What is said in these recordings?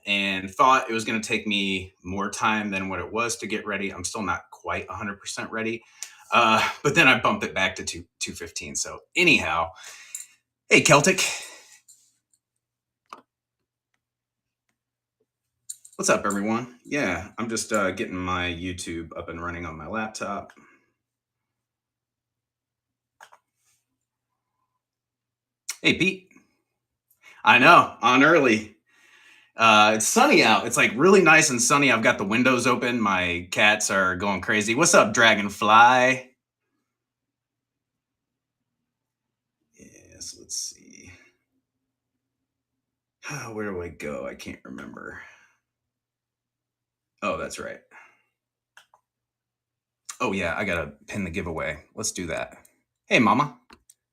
and thought it was going to take me more time than what it was to get ready. I'm still not quite 100% ready. But then I bumped it back to 2:15. So anyhow, hey, Celtic. What's up, everyone? Yeah, I'm just getting my YouTube up and running on my laptop. Hey, Pete. I know, on early. It's sunny out. It's like really nice and sunny. I've got the windows open. My cats are going crazy. What's up, Dragonfly? Yes, let's see. Where do I go? I can't remember. Oh, that's right. Oh, yeah, I gotta pin the giveaway. Let's do that. Hey, Mama.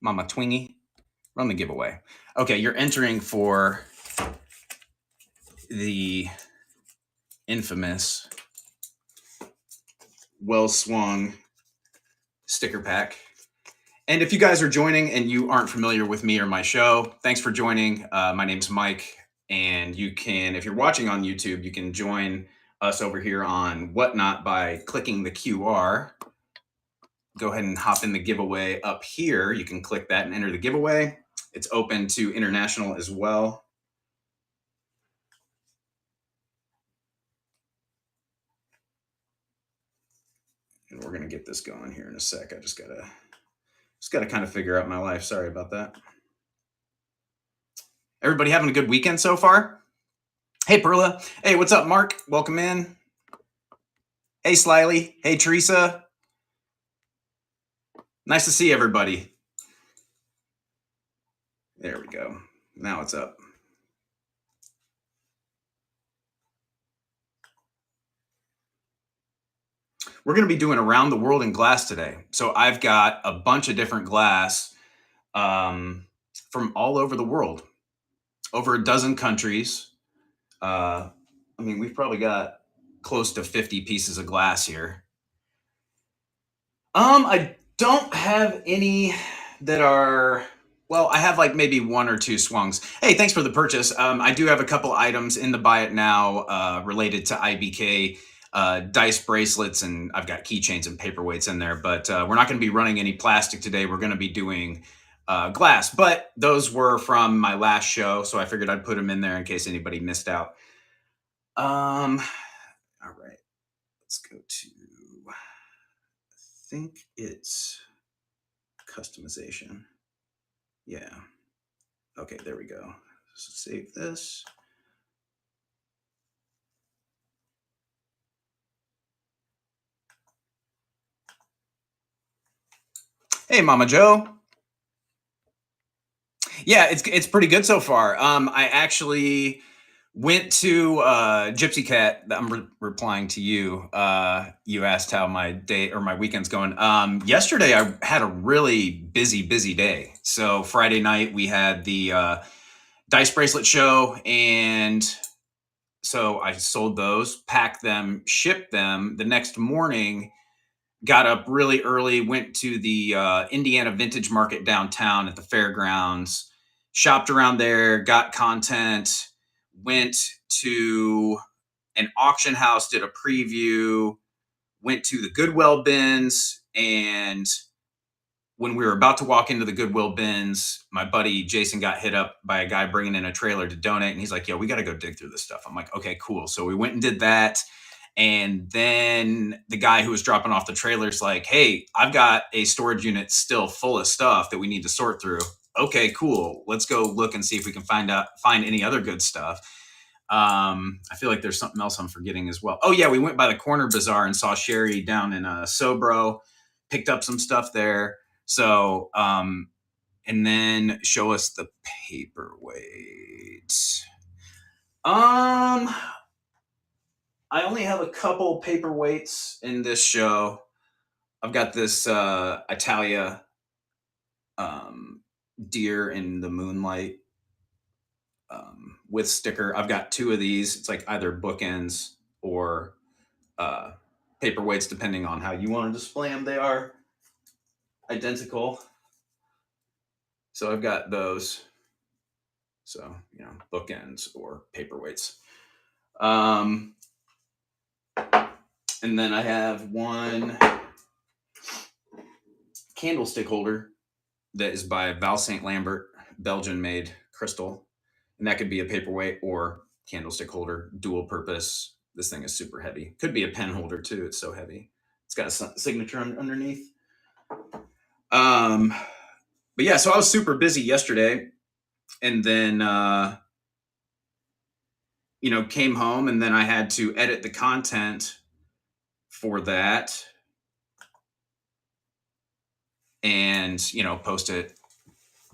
Mama Twingy. Run the giveaway. Okay, you're entering for the infamous well swung sticker pack. And if you guys are joining and you aren't familiar with me or my show, thanks for joining. My name's Mike, and you can, if you're watching on YouTube, you can join us over here on Whatnot by clicking the QR. Go ahead and hop in the giveaway up here. You can click that and enter the giveaway. It's open to international as well. And we're going to get this going here in a sec. I just gotta kind of figure out my life. Sorry about that. Everybody having a good weekend so far? Hey, Perla. Hey, what's up, Mark? Welcome in. Hey, Slyly. Hey, Teresa. Nice to see everybody. There we go. Now it's up. We're going to be doing around the world in glass today. So I've got a bunch of different glass from all over the world, over a dozen countries. I mean, we've probably got close to 50 pieces of glass here. I don't have any that are, well, I have like maybe one or two swungs. Hey, thanks for the purchase. I do have a couple items in the buy it now related to IBK. Dice bracelets, and I've got keychains and paperweights in there, but we're not going to be running any plastic today. We're going to be doing glass, but those were from my last show, so I figured I'd put them in there in case anybody missed out. All right, let's go to, I think it's customization. Yeah. Okay, there we go. So save this. Hey, Mama Joe. Yeah, it's pretty good so far. I actually went to Gypsy Cat. I'm replying to you. You asked how my day or my weekend's going. Yesterday I had a really busy day. So Friday night we had the dice bracelet show, and so I sold those, packed them, shipped them. The next morning, got up really early, went to the Indiana Vintage Market downtown at the fairgrounds, shopped around there, got content, went to an auction house, did a preview, went to the Goodwill bins, and when we were about to walk into the Goodwill bins, my buddy Jason got hit up by a guy bringing in a trailer to donate, and he's like, yo, we got to go dig through this stuff. I'm like, okay, cool. So we went and did that. And then the guy who was dropping off the trailer's like, hey, I've got a storage unit still full of stuff that we need to sort through. Okay, cool. Let's go look and see if we can find any other good stuff. I feel like there's something else I'm forgetting as well. Oh yeah, we went by the Corner Bazaar and saw Sherry down in Sobro, picked up some stuff there. So, and then show us the paperweight. I only have a couple paperweights in this show. I've got this Italia deer in the moonlight with sticker. I've got two of these. It's like either bookends or paperweights, depending on how you want to display them. They are identical. So I've got those. So, bookends or paperweights. And then I have one candlestick holder that is by Val St. Lambert, Belgian made crystal. And that could be a paperweight or candlestick holder, dual purpose. This thing is super heavy. Could be a pen holder too. It's so heavy. It's got a signature underneath. But yeah, so I was super busy yesterday, and then came home, and then I had to edit the content for that, and post it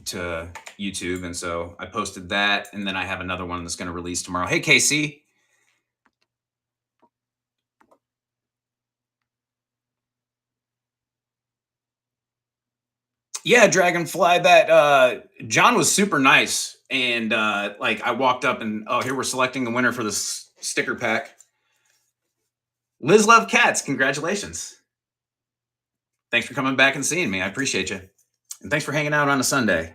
to YouTube. And so I posted that, and then I have another one that's going to release tomorrow. Hey, Casey. Yeah, Dragonfly. That John was super nice, and I walked up and here we're selecting the winner for this sticker pack. Liz Love Cats, congratulations! Thanks for coming back and seeing me. I appreciate you, and thanks for hanging out on a Sunday.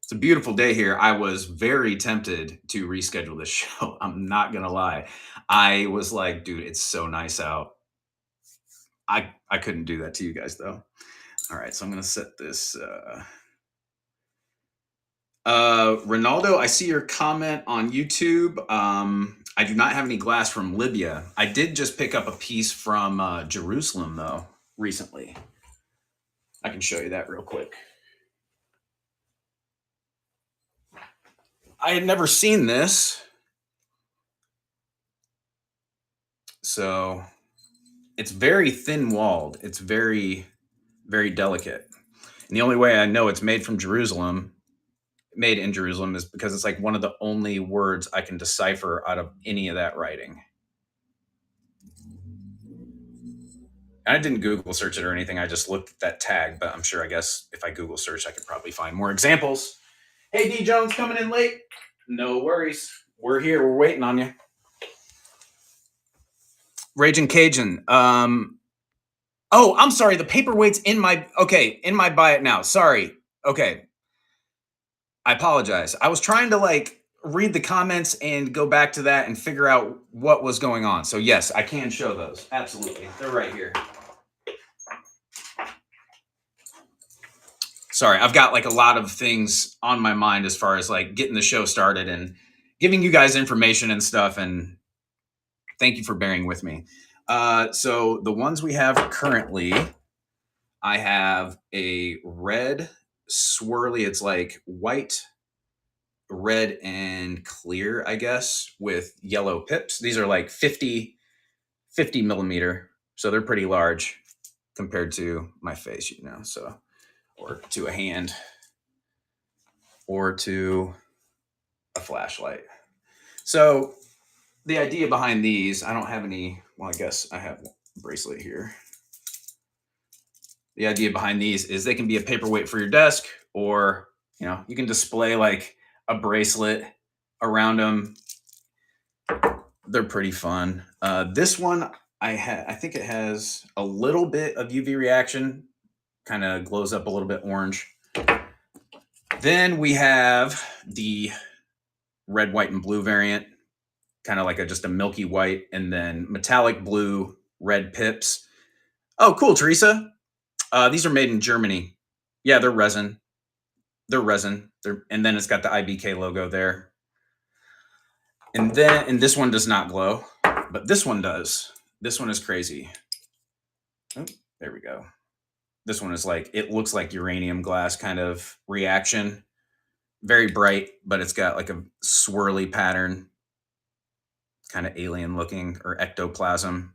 It's a beautiful day here. I was very tempted to reschedule this show. I'm not gonna lie. I was like, dude, it's so nice out. I couldn't do that to you guys though. All right, so I'm gonna set this. Ronaldo, I see your comment on YouTube. I do not have any glass from Libya. I did just pick up a piece from Jerusalem though recently. I can show you that real quick. I had never seen this. So it's very thin walled. It's very, very delicate. And the only way I know it's made in Jerusalem is because it's like one of the only words I can decipher out of any of that writing. I didn't Google search it or anything. I just looked at that tag, but I'm sure, I guess if I Google search, I could probably find more examples. Hey, D Jones, coming in late. No worries. We're here. We're waiting on you. Raging Cajun. Oh, I'm sorry. The paperweight's in my buy it now. Sorry. Okay. I apologize. I was trying to read the comments and go back to that and figure out what was going on. So yes, I can show those. Absolutely. They're right here. Sorry, I've got a lot of things on my mind as far as getting the show started and giving you guys information and stuff. And thank you for bearing with me. So the ones we have currently, I have a red swirly. It's like white, red, and clear, I guess, with yellow pips. These are 50 millimeter. So they're pretty large compared to my face, so, or to a hand or to a flashlight. So the idea behind these, I don't have any, well, I guess I have a bracelet here. The idea behind these is they can be a paperweight for your desk, or, you can display a bracelet around them. They're pretty fun. This one, I think it has a little bit of UV reaction, kind of glows up a little bit orange. Then we have the red, white, and blue variant, kind of just a milky white, and then metallic blue, red pips. Oh, cool, Teresa. These are made in Germany. Yeah, they're resin. And then it's got the IBK logo there. And this one does not glow, but this one does. This one is crazy. Oh, there we go. This one is it looks like uranium glass kind of reaction. Very bright, but it's got a swirly pattern, kind of alien looking, or ectoplasm.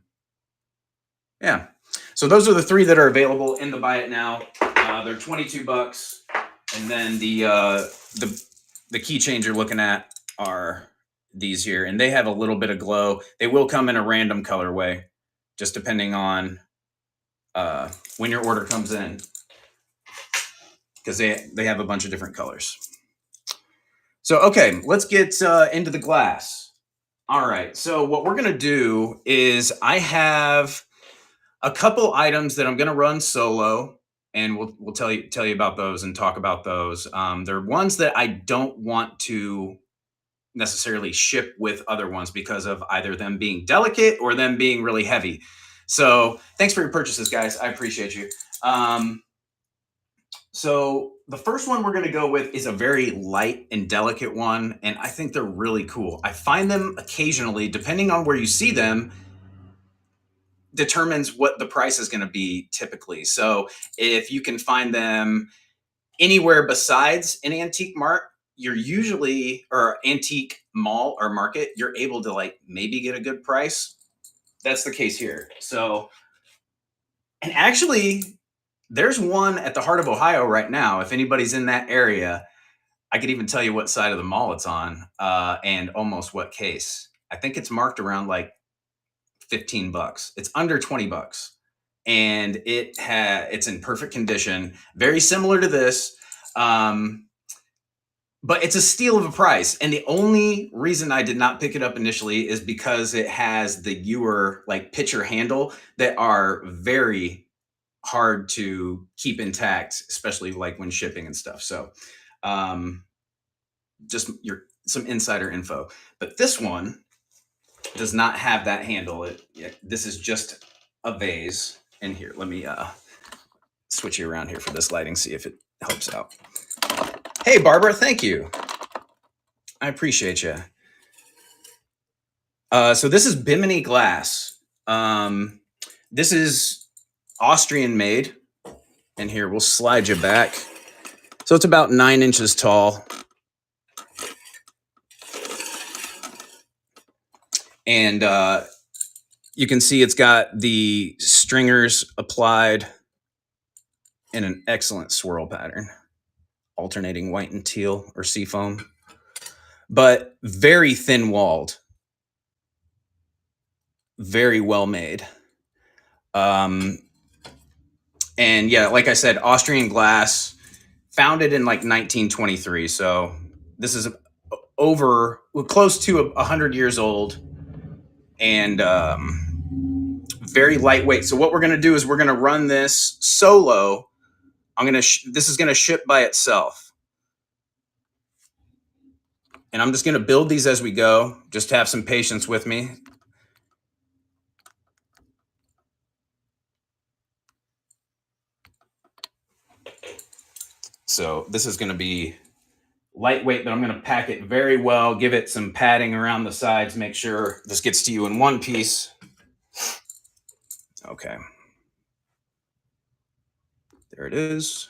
Yeah. So those are the three that are available in the buy it now. They're $22. And then the keychains you're looking at are these here, and they have a little bit of glow. They will come in a random colorway, just depending on when your order comes in, because they have a bunch of different colors. So, okay, let's get into the glass. All right, so what we're gonna do is I have a couple items that I'm gonna run solo, and we'll tell you about those and talk about those. They're ones that I don't want to necessarily ship with other ones because of either them being delicate or them being really heavy. So thanks for your purchases, guys. I appreciate you. So the first one we're going to go with is a very light and delicate one, and I think they're really cool. I find them occasionally, depending on where you see them, determines what the price is going to be typically. So if you can find them anywhere besides an antique mart, you're usually, or antique mall or market, you're able to like maybe get a good price. That's the case here. So, and actually, there's one at the heart of Ohio right now. If anybody's in that area, I could even tell you what side of the mall it's on, and almost what case. I think it's marked around like 15 bucks. It's under 20 bucks. And it's in perfect condition, very similar to this. But it's a steal of a price. And the only reason I did not pick it up initially is because it has the ewer like pitcher handle that are very hard to keep intact, especially like when shipping and stuff. So just some insider info. But this one does not have that handle. This is just a vase. And here, let me switch you around here for this lighting, see if it helps out. Hey, Barbara, thank you. I appreciate you. So this is bimini glass. This is Austrian made. And here, we'll slide you back. So it's about 9 inches tall. And you can see it's got the stringers applied in an excellent swirl pattern, alternating white and teal or seafoam, but very thin walled, very well made. And yeah, like I said, Austrian glass, founded in like 1923. So this is close to 100 years old, and very lightweight. So what we're going to do is we're going to run this solo. This is going to ship by itself. And I'm just going to build these as we go. Just have some patience with me. So this is going to be lightweight, but I'm going to pack it very well, give it some padding around the sides, make sure this gets to you in one piece. Okay. There it is.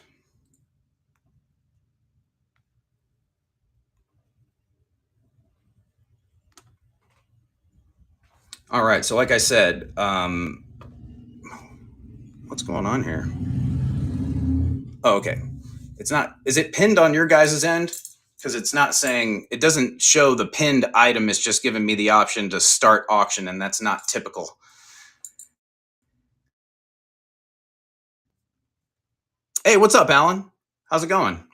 All right, so like I said, what's going on here? Oh, okay. It's not, is it pinned on your guys' end? Because it's not saying, it doesn't show the pinned item. It's just giving me the option to start auction, and that's not typical. Hey, what's up, Alan? How's it going?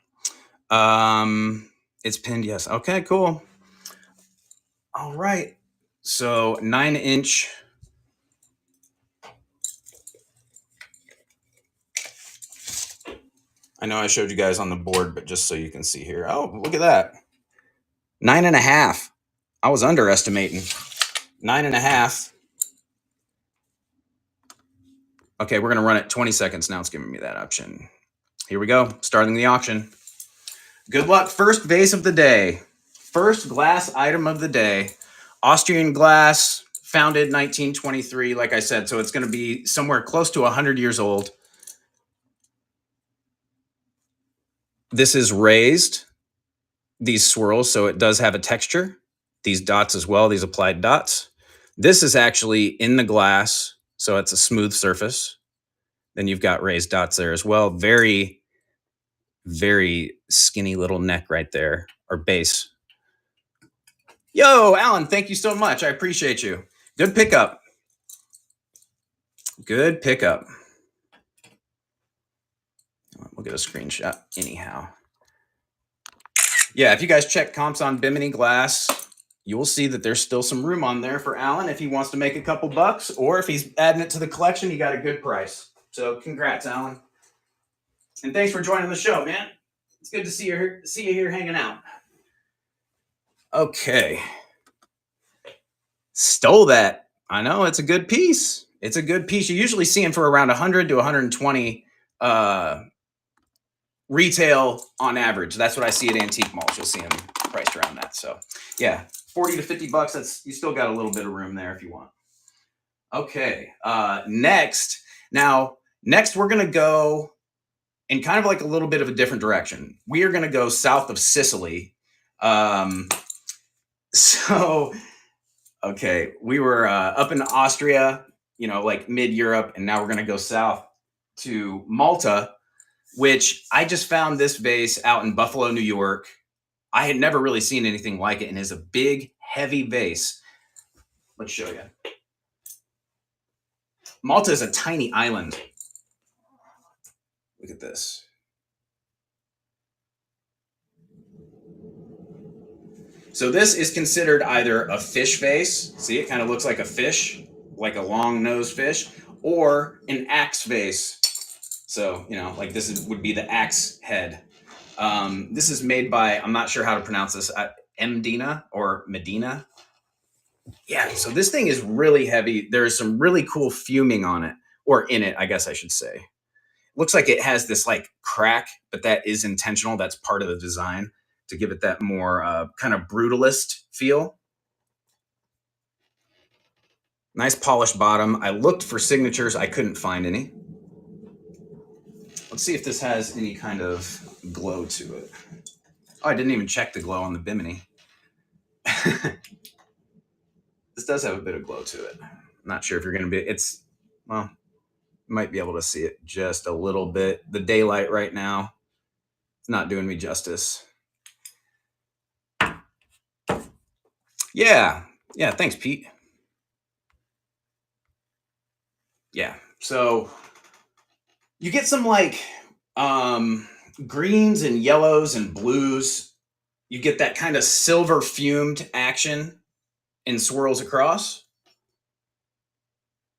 It's pinned, yes. Okay, cool. All right. So 9-inch. I know I showed you guys on the board, but just so you can see here. Oh, look at that. 9.5. I was underestimating. 9.5. Okay, we're going to run it 20 seconds. Now it's giving me that option. Here we go. Starting the auction. Good luck. First vase of the day. First glass item of the day. Austrian glass, founded 1923, like I said. So it's going to be somewhere close to 100 years old. This is raised, these swirls, so it does have a texture. These dots as well, these applied dots. This is actually in the glass, so it's a smooth surface. Then you've got raised dots there as well. Very, very skinny little neck right there, or base. Yo, Alan, thank you so much. I appreciate you. Good pickup. Good pickup. We'll get a screenshot anyhow. Yeah, if you guys check comps on Bimini glass, you will see that there's still some room on there for Alan if he wants to make a couple bucks, or if he's adding it to the collection, he got a good price. So congrats, Alan. And thanks for joining the show, man. It's good to see you here hanging out. Okay. Stole that. I know it's a good piece. It's a good piece. You usually see them for around 100 to 120 retail on average. That's what I see at antique malls. You'll see them priced around that. So yeah, 40 to 50 bucks. That's, you still got a little bit of room there if you want. Okay. Next. Now, next we're gonna go in kind of like a little bit of a different direction. We are gonna go south of Sicily. So okay, we were up in Austria, like mid Europe, and now we're gonna go south to Malta, which I just found this vase out in Buffalo, New York. I had never really seen anything like it, and is a big, heavy vase. Let's show you. Malta is a tiny island. Look at this. So this is considered either a fish vase. See, it kind of looks like a fish, like a long nosed fish, or an axe vase. So, like this would be the axe head. This is made by, I'm not sure how to pronounce this, Mdina or Medina. Yeah, so this thing is really heavy. There is some really cool fuming on it, or in it, I guess I should say. Looks like it has this like crack, but that is intentional. That's part of the design to give it that more kind of brutalist feel. Nice polished bottom. I looked for signatures. I couldn't find any. Let's see if this has any kind of glow to it. Oh, I didn't even check the glow on the bimini. This does have a bit of glow to it. I'm not sure if you're going to be, well, you might be able to see it just a little bit. The daylight right now, it's not doing me justice. Yeah. Yeah. Thanks, Pete. Yeah. So you get some like greens and yellows and blues. You get that kind of silver fumed action and swirls across.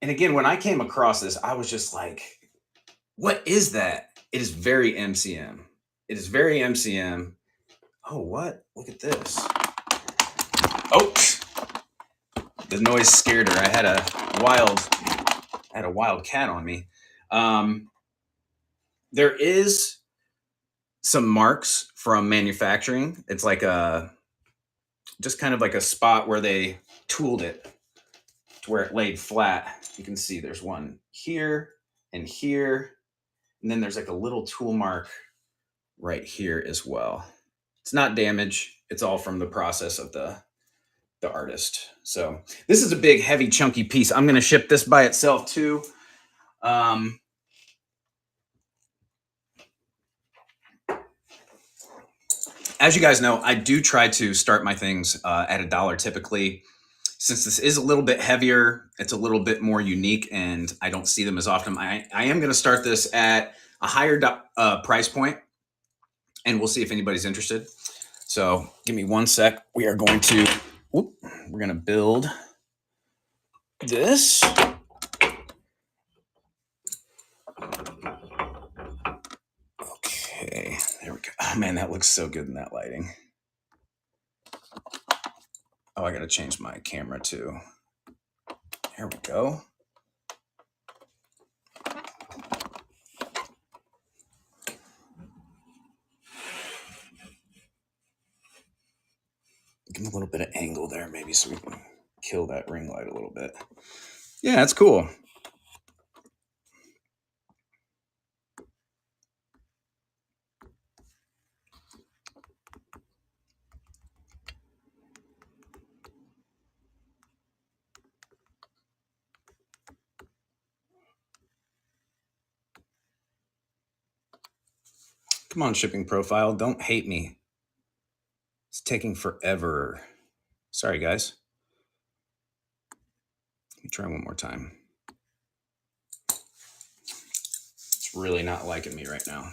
And again, when I came across this, I was just like, what is that? It is very MCM. It is very MCM. Oh, what? Look at this. Oh, the noise scared her. I had a wild cat on me. There is some marks from manufacturing. It's like just kind of like a spot where they tooled it to where it laid flat. You can see there's one here and here, and then there's like a little tool mark right here as well. It's not damage. It's all from the process of the artist. So this is a big, heavy, chunky piece. I'm going to ship this by itself too. As you guys know, I do try to start my things at $1 typically. Since this is a little bit heavier, it's a little bit more unique, and I don't see them as often. I am going to start this at a higher price point, and we'll see if anybody's interested. So give me one sec. We're going to build this. Okay, there we go. Oh man, that looks so good in that lighting. Oh, I got to change my camera too. There we go. Give me a little bit of angle there, maybe, so we can kill that ring light a little bit. Yeah, that's cool. Come on, shipping profile. Don't hate me. It's taking forever. Sorry, guys. Let me try one more time. It's really not liking me right now.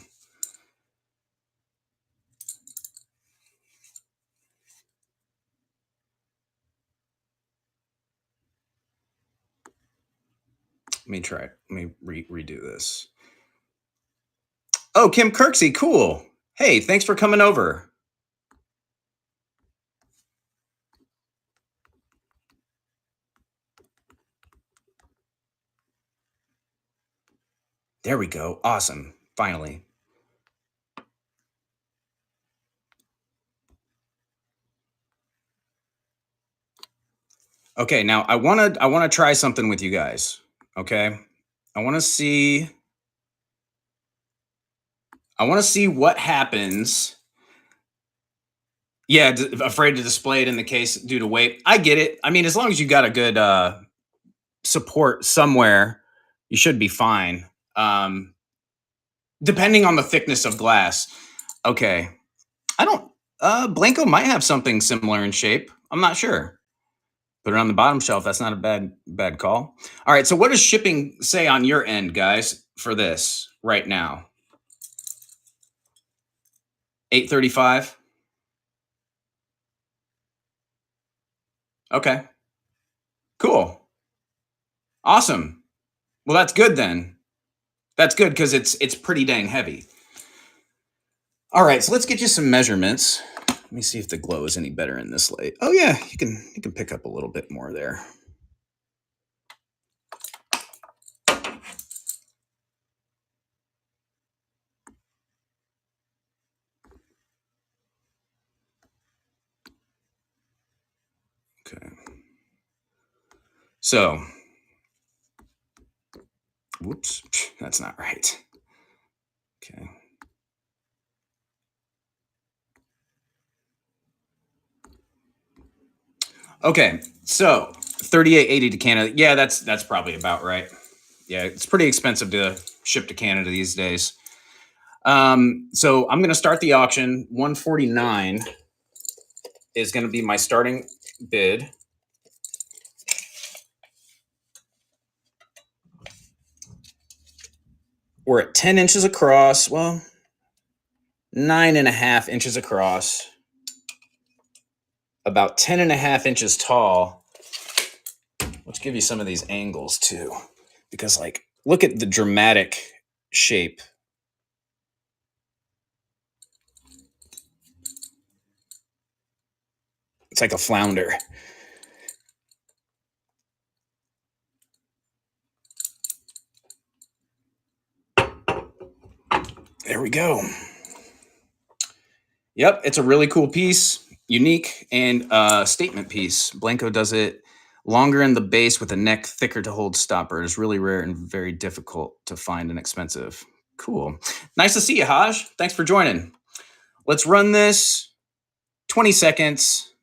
Let me try it. Let me redo this. Oh, Kim Kirksey, cool. Hey, thanks for coming over. There we go. Awesome. Finally. Okay, now I wanna try something with you guys. Okay. I wanna see I wanna see what happens. Yeah, afraid to display it in the case due to weight. I get it. I mean, as long as you got a good support somewhere, you should be fine. Depending on the thickness of glass. Okay. I don't Blanco might have something similar in shape. I'm not sure. Put it on the bottom shelf. That's not a bad call. All right. So what does shipping say on your end, guys, for this right now? 835. Okay. Cool. Awesome. Well, that's good then. That's good because it's pretty dang heavy. All right, so let's get you some measurements. Let me see if the glow is any better in this light. Oh yeah, you can pick up a little bit more there. Okay. So, whoops, that's not right. Okay. Okay, so 38.80 to Canada. Yeah, that's probably about right. Yeah, it's pretty expensive to ship to Canada these days. So I'm gonna start the auction. 149 is gonna be my starting bid. We're at 10 inches across. Well, 9.5 inches across, about 10.5 inches tall. Let's give you some of these angles too, because like, look at the dramatic shape. It's like a flounder. There we go. Yep, it's a really cool piece, unique and statement piece. Blanco does it longer in the base with a neck thicker to hold stopper. It's really rare and very difficult to find and expensive. Cool. Nice to see you, Haj. Thanks for joining. Let's run this 20 seconds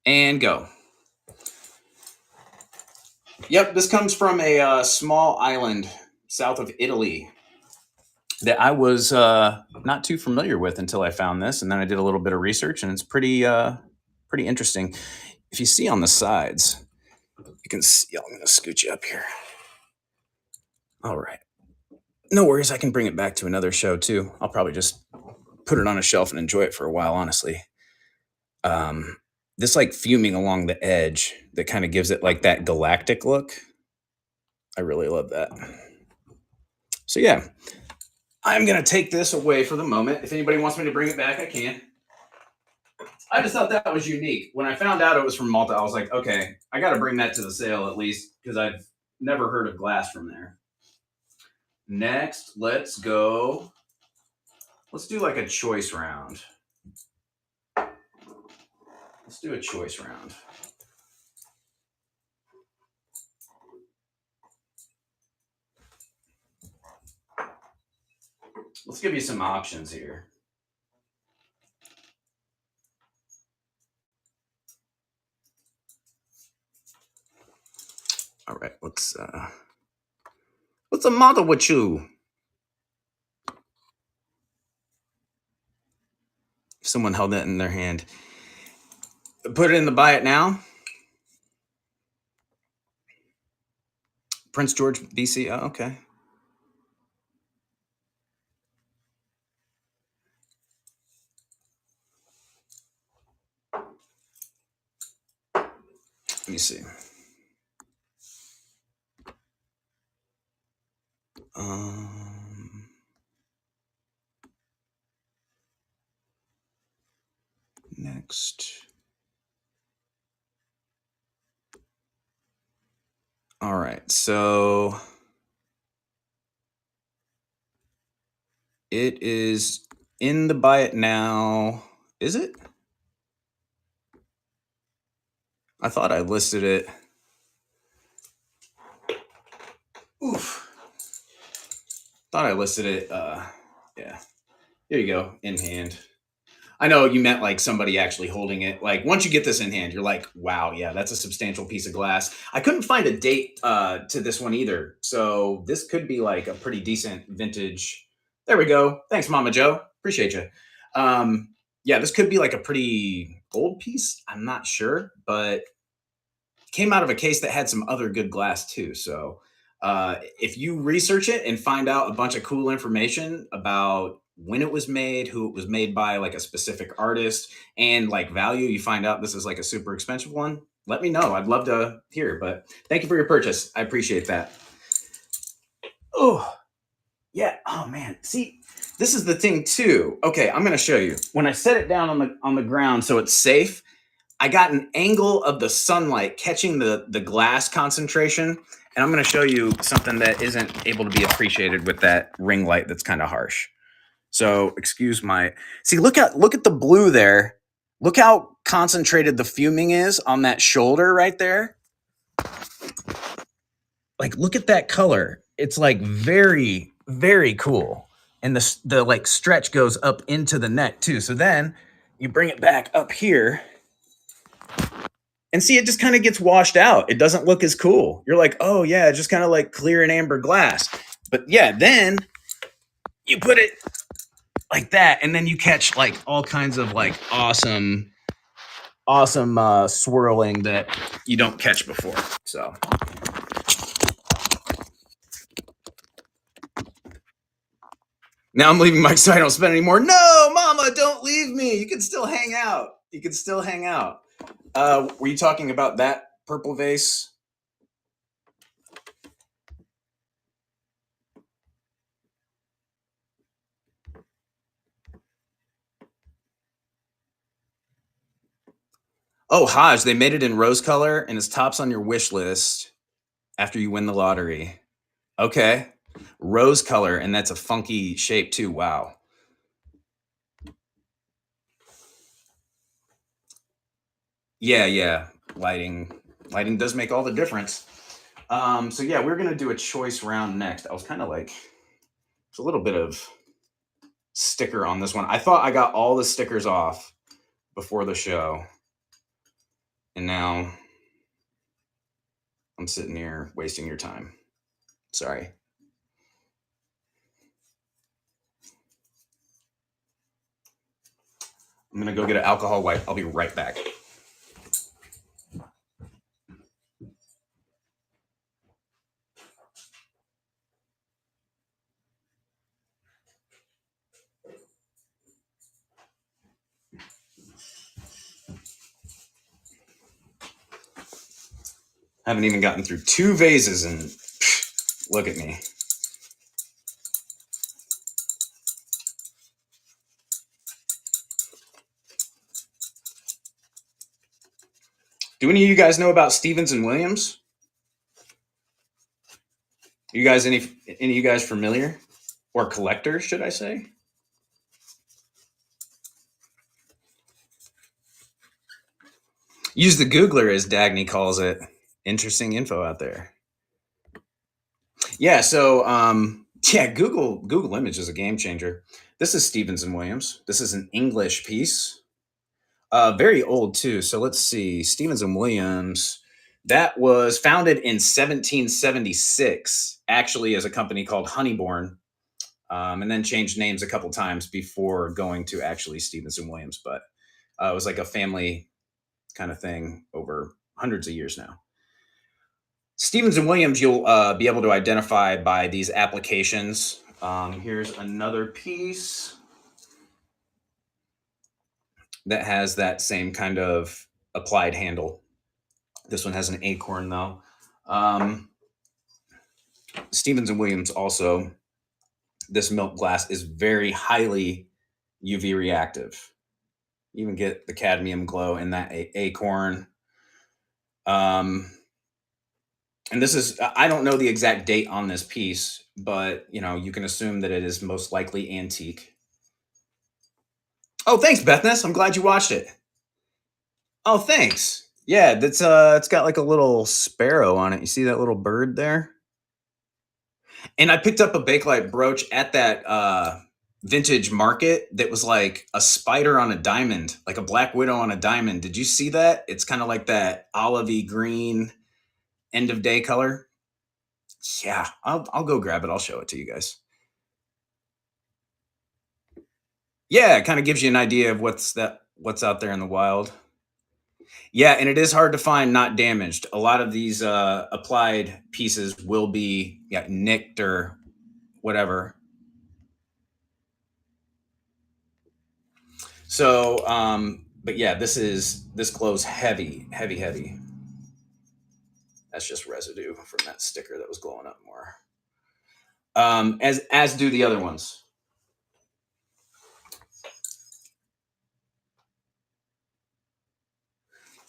and go. Yep, this comes from a small island south of Italy that I was not too familiar with until I found this, and then I did a little bit of research, and it's pretty interesting. If you see on the sides, you can see. I'm going to scoot you up here. All right, no worries. I can bring it back to another show too. I'll probably just put it on a shelf and enjoy it for a while, honestly. This like fuming along the edge that kind of gives it like that galactic look. I really love that. So yeah, I'm going to take this away for the moment. If anybody wants me to bring it back, I can. I just thought that was unique. When I found out it was from Malta, I was like, okay, I got to bring that to the sale at least because I've never heard of glass from there. Next, let's go. Let's do like a choice round. Let's do a choice round. Let's give you some options here. All right, what's the matter with you? If someone held that in their hand, put it in the buy it now. Prince George, BC. Oh, okay. Let me see. Next. All right, so It is in the buy it now. Is it? I thought I listed it. Oof. Thought I listed it. Yeah. Here you go. In hand. I know you meant like somebody actually holding it. Like once you get this in hand, you're like, wow, yeah, that's a substantial piece of glass. I couldn't find a date to this one either. So this could be like a pretty decent vintage. There we go. Thanks, Mama Joe. Appreciate you. Yeah, this could be like a pretty old piece. I'm not sure, but came out of a case that had some other good glass too. So if you research it and find out a bunch of cool information about when it was made, who it was made by, like a specific artist, and like value, you find out this is like a super expensive one, let me know. I'd love to hear. But thank you for your purchase. I appreciate that. Oh, yeah. Oh man. See, this is the thing too. Okay, I'm gonna show you. When I set it down on the ground so it's safe, I got an angle of the sunlight catching the glass concentration, and I'm going to show you something that isn't able to be appreciated with that ring light that's kind of harsh. So, excuse my. See, look at the blue there. Look how concentrated the fuming is on that shoulder right there. Like, look at that color. It's like very, very cool. And the like stretch goes up into the neck too. So then you bring it back up here. And see, it just kind of gets washed out. It doesn't look as cool. You're like, oh yeah, it's just kind of like clear and amber glass. But yeah, then you put it like that, and then you catch like all kinds of like awesome swirling that you don't catch before. So now I'm leaving Mike so I don't spend any more. No, Mama, don't leave me. You can still hang out. You can still hang out. Were you talking about that purple vase? Oh, Haj, they made it in rose color and it's tops on your wish list after you win the lottery. Okay. Rose color, and that's a funky shape too. Wow. Yeah, yeah. Lighting does make all the difference. So yeah, we're gonna do a choice round next. I was kind of like, there's a little bit of sticker on this one. I thought I got all the stickers off before the show, and now I'm sitting here wasting your time. Sorry. I'm gonna go get an alcohol wipe. I'll be right back. Haven't even gotten through 2 vases, and look at me. Do any of you guys know about Stevens and Williams? You guys, any of you guys familiar, or collectors, should I say? Use the Googler, as Dagny calls it. Interesting info out there. Yeah, so yeah, Google Image is a game changer. This is Stevens and Williams. This is an English piece. Very old too. So let's see. Stevens and Williams. That was founded in 1776, actually, as a company called Honeyborn, and then changed names a couple times before going to actually Stevens and Williams. But it was like a family kind of thing over hundreds of years now. Stevens and Williams, you'll be able to identify by these applications. Here's another piece that has that same kind of applied handle. This one has an acorn though. Stevens and Williams also, this milk glass is very highly UV reactive. You even get the cadmium glow in that acorn. And this is, I don't know the exact date on this piece, but you know, you can assume that it is most likely antique. Oh, thanks, Bethness. I'm glad you watched it. Oh, thanks. Yeah, that's it's got like a little sparrow on it. You see that little bird there? And I picked up a Bakelite brooch at that vintage market that was like a spider on a diamond, like a black widow on a diamond. Did you see that? It's kind of like that olivey green end of day color. Yeah, I'll go grab it. I'll show it to you guys. Yeah, it kind of gives you an idea of what's out there in the wild. Yeah, and it is hard to find not damaged. A lot of these applied pieces will be nicked or whatever. So, but yeah, this glow's heavy, heavy, heavy. That's just residue from that sticker that was glowing up more. As do the other ones.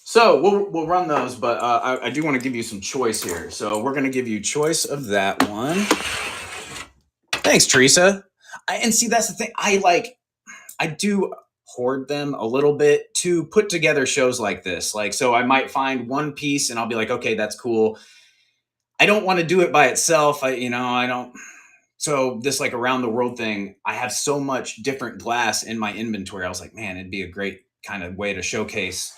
So we'll run those, but I do want to give you some choice here. So we're going to give you choice of that one. Thanks, Teresa. And see, that's the thing. I do hoard them a little bit to put together shows like this. Like, so I might find one piece and I'll be like, okay, that's cool. I don't want to do it by itself. I don't. So this like around the world thing, I have so much different glass in my inventory. I was like, man, it'd be a great kind of way to showcase.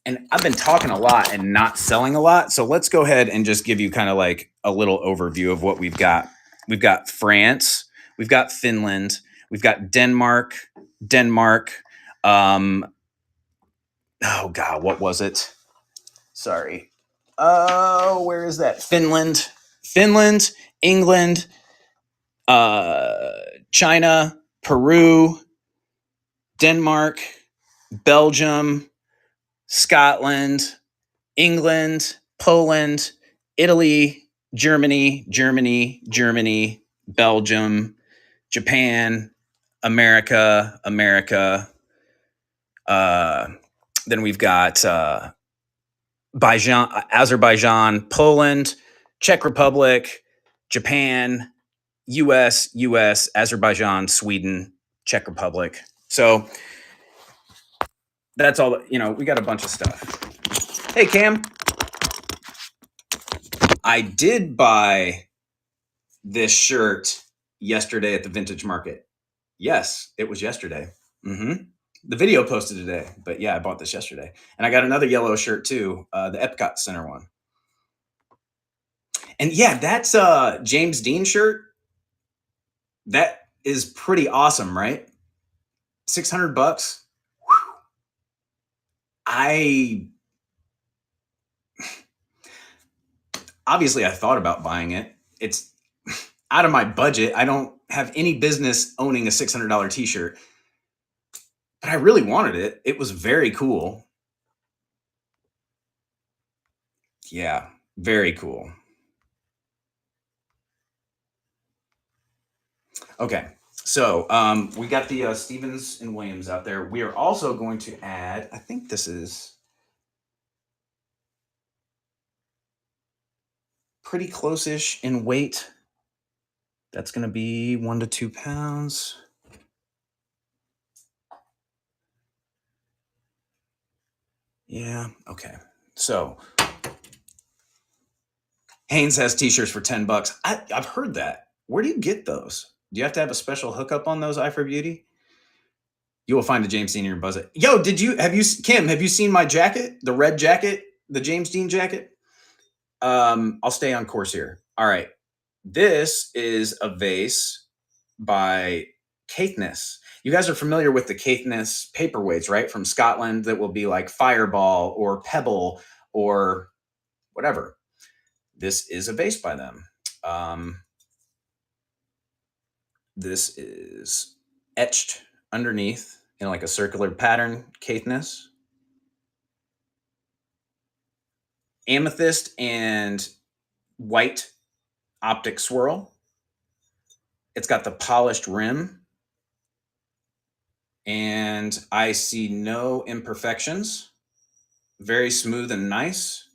And I've been talking a lot and not selling a lot. So let's go ahead and just give you kind of like a little overview of what we've got. We've got France, we've got Finland, we've got Denmark. Oh God, what was it? Sorry. Oh, where is that? Finland, England, China, Peru, Denmark, Belgium, Scotland, England, Poland, Italy, Germany, Belgium, Japan, America. Then we've got Azerbaijan, Poland, Czech Republic, Japan, US, Azerbaijan, Sweden, Czech Republic. So that's all, we got a bunch of stuff. Hey, Cam. I did buy this shirt yesterday at the vintage market. Yes, it was yesterday. The video posted today, but yeah, I bought this yesterday. And I got another yellow shirt too, the Epcot Center one. And yeah, that's a James Dean shirt. That is pretty awesome, right? $600. I thought about buying it. It's out of my budget. I don't have any business owning a $600 t-shirt, but I really wanted it. It was very cool. Yeah, very cool. Okay, so we got the Stevens and Williams out there. We are also going to add, I think this is pretty close-ish in weight. That's going to be 1 to 2 pounds. Yeah, okay. So Hanes has t-shirts for $10. I've heard that. Where do you get those? Do you have to have a special hookup on those, Eye for Beauty? You will find a James Dean in your buzzet. Yo, Kim, have you seen my jacket? The red jacket? The James Dean jacket? I'll stay on course here. All right. This is a vase by Caithness. You guys are familiar with the Caithness paperweights, right? From Scotland, that will be like Fireball or Pebble or whatever. This is a vase by them. This is etched underneath in like a circular pattern, Caithness. Amethyst and white optic swirl. It's got the polished rim. And I see no imperfections. Very smooth and nice.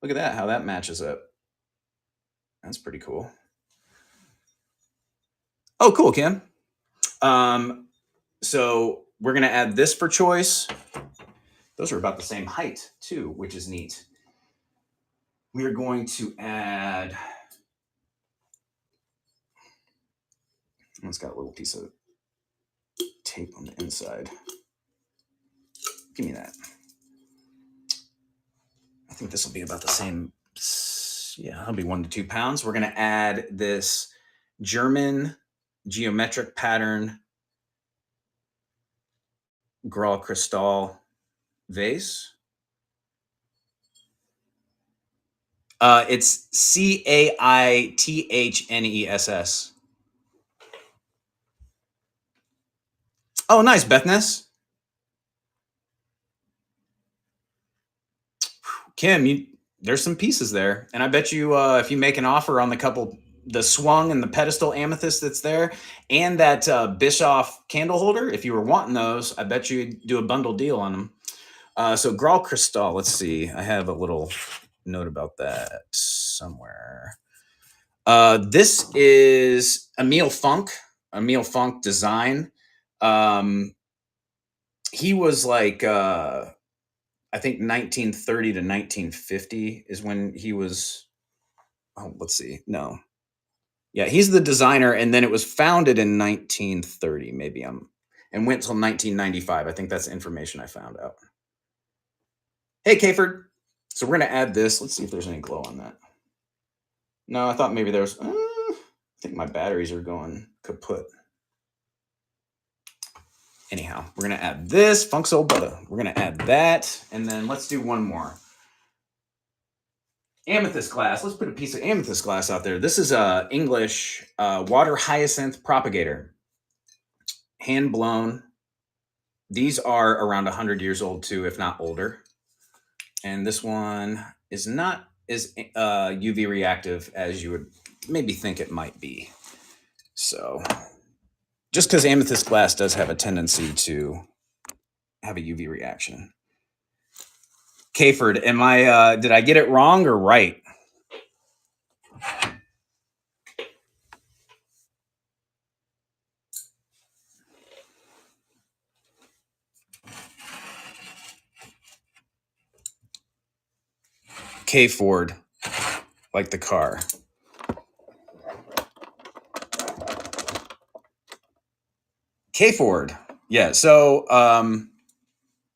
Look at that, how that matches up. That's pretty cool. Oh, cool, Kim. So we're going to add this for choice. Those are about the same height too, which is neat. We are going to add, it's got a little piece of tape on the inside. Give me that. I think this will be about the same. Yeah, it'll be 1 to 2 pounds. We're going to add this German geometric pattern Graal crystal vase. It's Caithness. Oh, nice, Bethness. Kim, there's some pieces there, and I bet you if you make an offer on the swung and the pedestal amethyst that's there, and that Bischoff candle holder, if you were wanting those, I bet you'd do a bundle deal on them. So Graal crystal, let's see. I have a little note about that somewhere. This is Emil Funk design. He was like, I think 1930 to 1950 is when he was, let's see. No. Yeah, he's the designer, and then it was founded in 1930, and went till 1995. I think that's information I found out. Hey, Kayford. So we're going to add this. Let's see if there's any glow on that. No, I thought maybe there was, I think my batteries are going kaput. Anyhow, we're going to add this Funk's old brother. We're going to add that, and then let's do one more. Amethyst glass. Let's put a piece of amethyst glass out there. This is a English water hyacinth propagator, hand blown. These are around 100 years old too, if not older. And this one is not as UV reactive as you would maybe think it might be. So just because amethyst glass does have a tendency to have a UV reaction. Kayford, did I get it wrong or right? K Ford, like the car. K Ford. Yeah. So,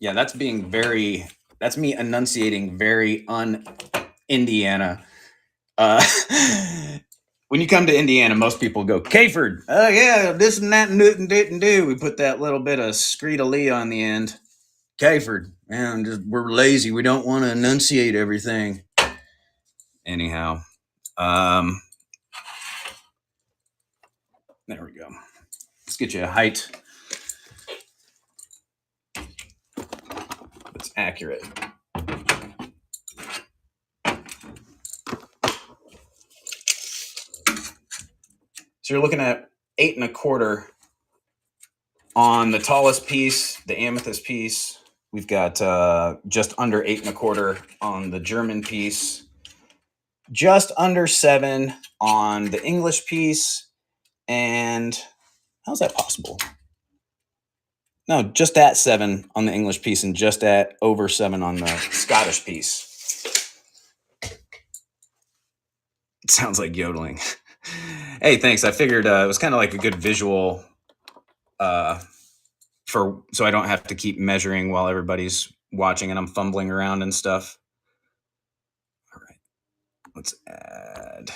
yeah, that's me enunciating very un-Indiana. When you come to Indiana, most people go, Kayford. Oh, yeah, this and that and didn't do. We put that little bit of Screed-a-lee on the end. Kayford. Man, we're lazy. We don't want to enunciate everything. Anyhow, there we go. Let's get you a height that's accurate. So you're looking at 8 1/4 on the tallest piece, the amethyst piece. We've got just under 8 1/4 on the German piece, just under 7 on the English piece. And how's that possible? No, just at 7 on the English piece and just at over 7 on the Scottish piece. It sounds like yodeling. Hey, thanks. I figured it was kind of like a good visual so I don't have to keep measuring while everybody's watching and I'm fumbling around and stuff. All right, let's add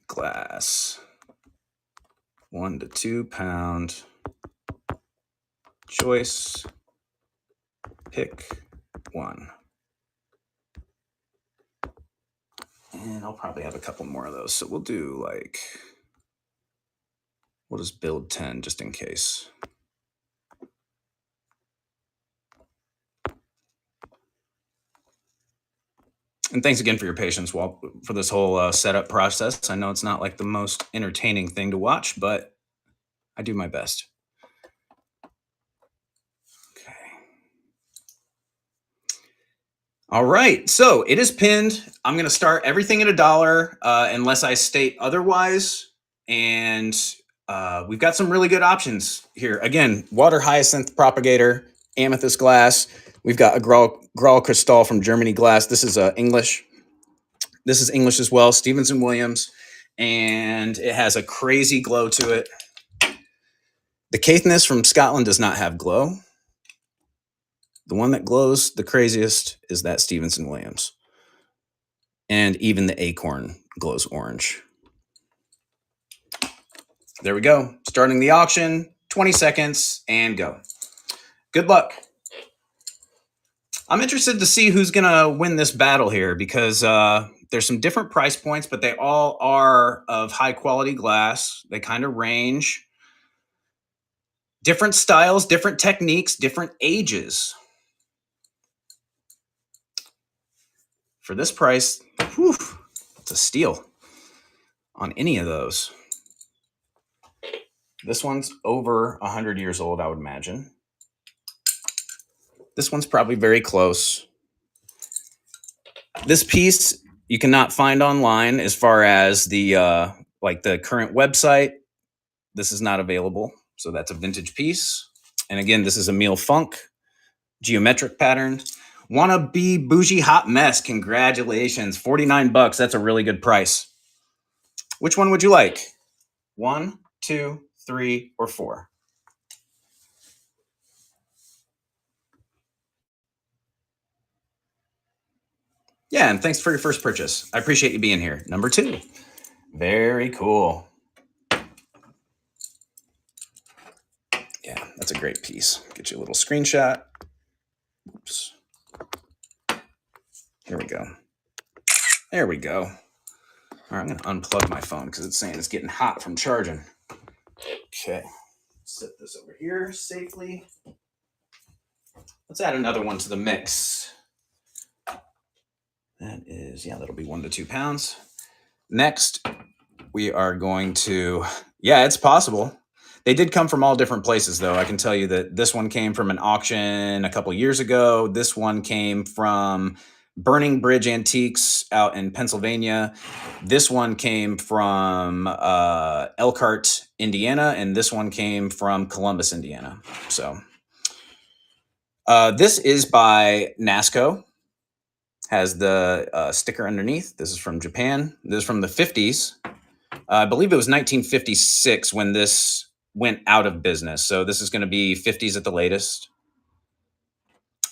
glass, 1 to 2 pound. Choice, pick one. And I'll probably have a couple more of those. So we'll do we'll just build 10 just in case. And thanks again for your patience for this whole setup process. I know it's not like the most entertaining thing to watch, but I do my best. Okay. All right, so it is pinned. I'm going to start everything at $1 unless I state otherwise. And we've got some really good options here. Again, water hyacinth propagator, amethyst glass. We've got a Graal Crystal from Germany glass. This is English. This is English as well, Stevenson Williams. And it has a crazy glow to it. The Caithness from Scotland does not have glow. The one that glows the craziest is that Stevenson Williams. And even the acorn glows orange. There we go. Starting the auction, 20 seconds, and go. Good luck. I'm interested to see who's going to win this battle here because there's some different price points, but they all are of high quality glass. They kind of range. Different styles, different techniques, different ages. For this price, whew, it's a steal on any of those. This one's over 100 years old, I would imagine. This one's probably very close. This piece you cannot find online as far as the like the current website. This is not available, so that's a vintage piece. And again, this is Emile Funk, geometric pattern. Wanna be bougie hot mess? Congratulations, 49 bucks. That's a really good price. Which one would you like? 1, 2, 3, or 4? Yeah, and thanks for your first purchase. I appreciate you being here. Number 2. Very cool. Yeah, that's a great piece. Get you a little screenshot. Oops. Here we go. There we go. All right, I'm going to unplug my phone because it's saying it's getting hot from charging. Okay. Set this over here safely. Let's add another one to the mix. That is, yeah, that'll be 1 to 2 pounds. Next, we are going to, yeah, it's possible. They did come from all different places, though. I can tell you that this one came from an auction a couple years ago. This one came from Burning Bridge Antiques out in Pennsylvania. This one came from Elkhart, Indiana, and this one came from Columbus, Indiana. So this is by NASCO. Has the sticker underneath. This is from Japan. This is from the 50s. I believe it was 1956 when this went out of business. So this is going to be 50s at the latest.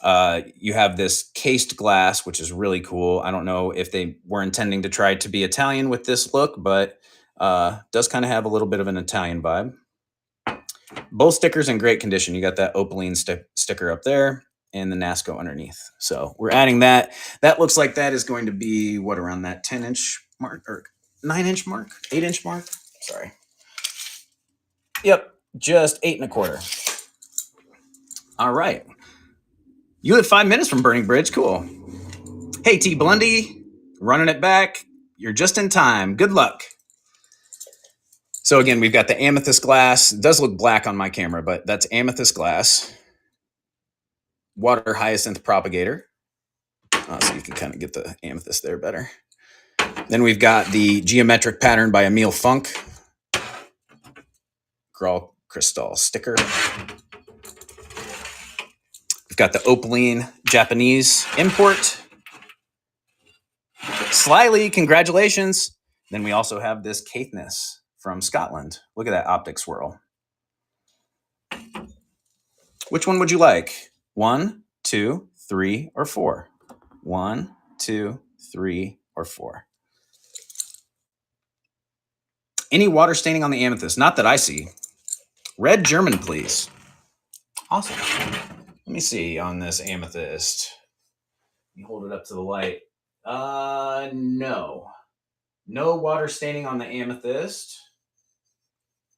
You have this cased glass, which is really cool. I don't know if they were intending to try to be Italian with this look, but does kind of have a little bit of an Italian vibe. Both stickers in great condition. You got that Opaline sticker up there and the NASCO underneath. So we're adding that. That looks like that is going to be, what, around that 10-inch mark or 9-inch mark, 8-inch mark? Sorry. Yep, just 8 1/4. All right. You live 5 minutes from Burning Bridge. Cool. Hey, T. Blundy, running it back. You're just in time. Good luck. So again, we've got the amethyst glass. It does look black on my camera, but that's amethyst glass. Water hyacinth propagator. So you can kind of get the amethyst there better. Then we've got the geometric pattern by Emile Funk. Graal Crystal sticker. We've got the Opaline Japanese import. Slyly, congratulations. Then we also have this Caithness from Scotland. Look at that optic swirl. Which one would you like? 1, 2, 3, or 4? 1, 2, 3, or 4. Any water staining on the amethyst? Not that I see. Red German, please. Awesome. Let me see on this amethyst. Let me hold it up to the light. No. No water staining on the amethyst.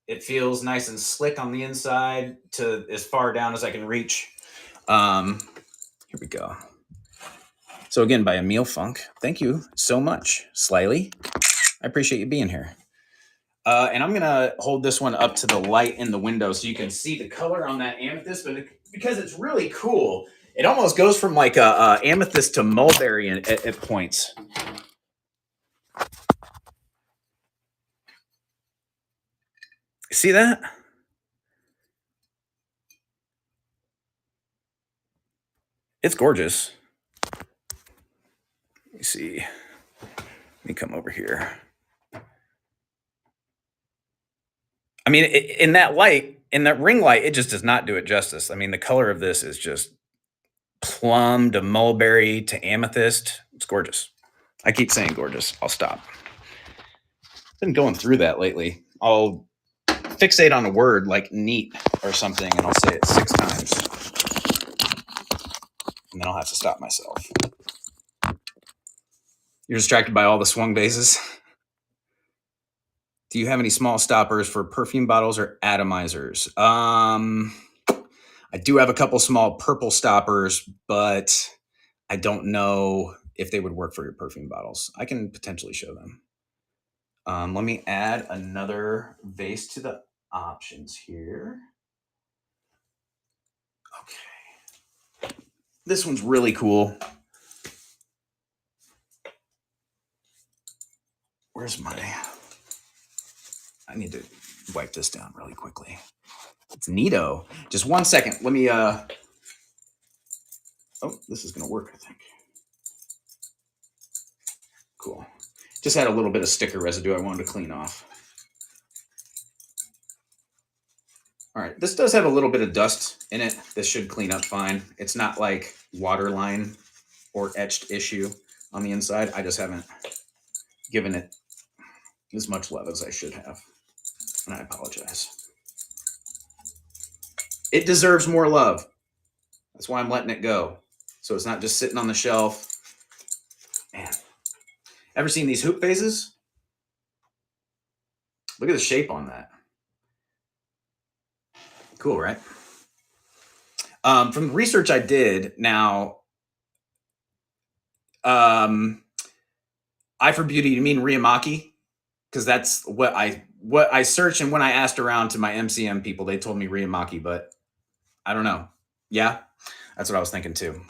It feels nice and slick on the inside to as far down as I can reach. Here we go. So again, by Emile Funk. Thank you so much, Slyly. I appreciate you being here. And I'm going to hold this one up to the light in the window so you can see the color on that amethyst. But because it's really cool, It almost goes from like a amethyst to mulberry at points. See that? It's gorgeous. Let me see. Let me come over here. I mean, in that light, in that ring light, it just does not do it justice. I mean, the color of this is just plum to mulberry to amethyst. It's gorgeous. I keep saying gorgeous. I'll stop. Been going through that lately. I'll fixate on a word like neat or something, and I'll say it 6 times. And then I'll have to stop myself. You're distracted by all the swung vases? Do you have any small stoppers for perfume bottles or atomizers? I do have a couple small purple stoppers, but I don't know if they would work for your perfume bottles. I can potentially show them. Let me add another vase to the options here. Okay. This one's really cool. Where's my... I need to wipe this down really quickly. It's neato. Just 1 second. Let me... Oh, this is going to work, I think. Cool. Just had a little bit of sticker residue I wanted to clean off. All right. This does have a little bit of dust in it. This should clean up fine. It's not like waterline or etched issue on the inside. I just haven't given it as much love as I should have. And I apologize. It deserves more love. That's why I'm letting it go. So it's not just sitting on the shelf. Man, ever seen these hoop vases? Look at the shape on that. Cool, right? From the research I did, now, Eye for Beauty, you mean Riamaki? Because that's what I searched, and when I asked around to my MCM people, they told me Riamaki, but I don't know. Yeah, that's what I was thinking too.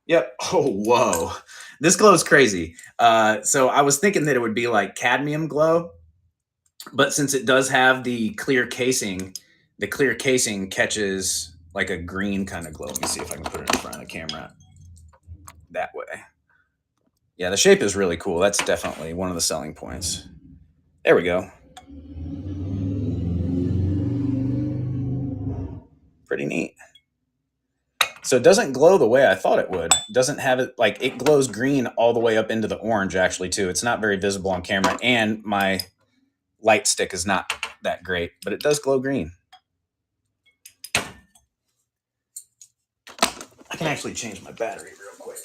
Yep. Oh, whoa. This glow is crazy. So I was thinking that it would be like cadmium glow, but since it does have the clear casing catches like a green kind of glow. Let me see if I can put it in front of the camera that way. Yeah, the shape is really cool. That's definitely one of the selling points. There we go. Pretty neat. So it doesn't glow the way I thought it would. It doesn't have it like it glows green all the way up into the orange actually too. It's not very visible on camera, and my light stick is not that great, but it does glow green. I can actually change my battery real quick.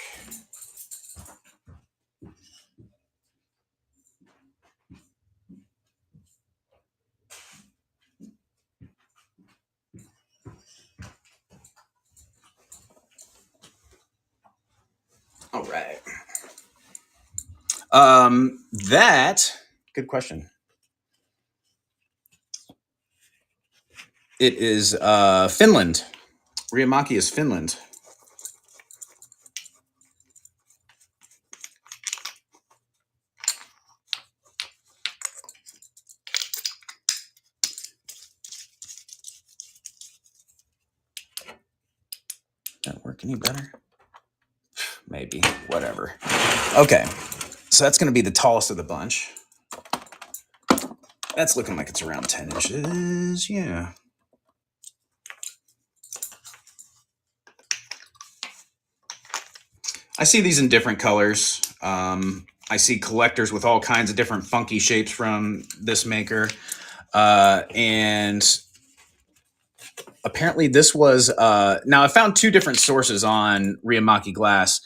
All right. Good question. It is Finland. Riamaki is Finland. That work any better? Maybe, whatever. Okay, so that's going to be the tallest of the bunch. That's looking like it's around 10 inches. Yeah. I see these in different colors. I see collectors with all kinds of different funky shapes from this maker. And apparently this was, now I found 2 different sources on Riamaki glass.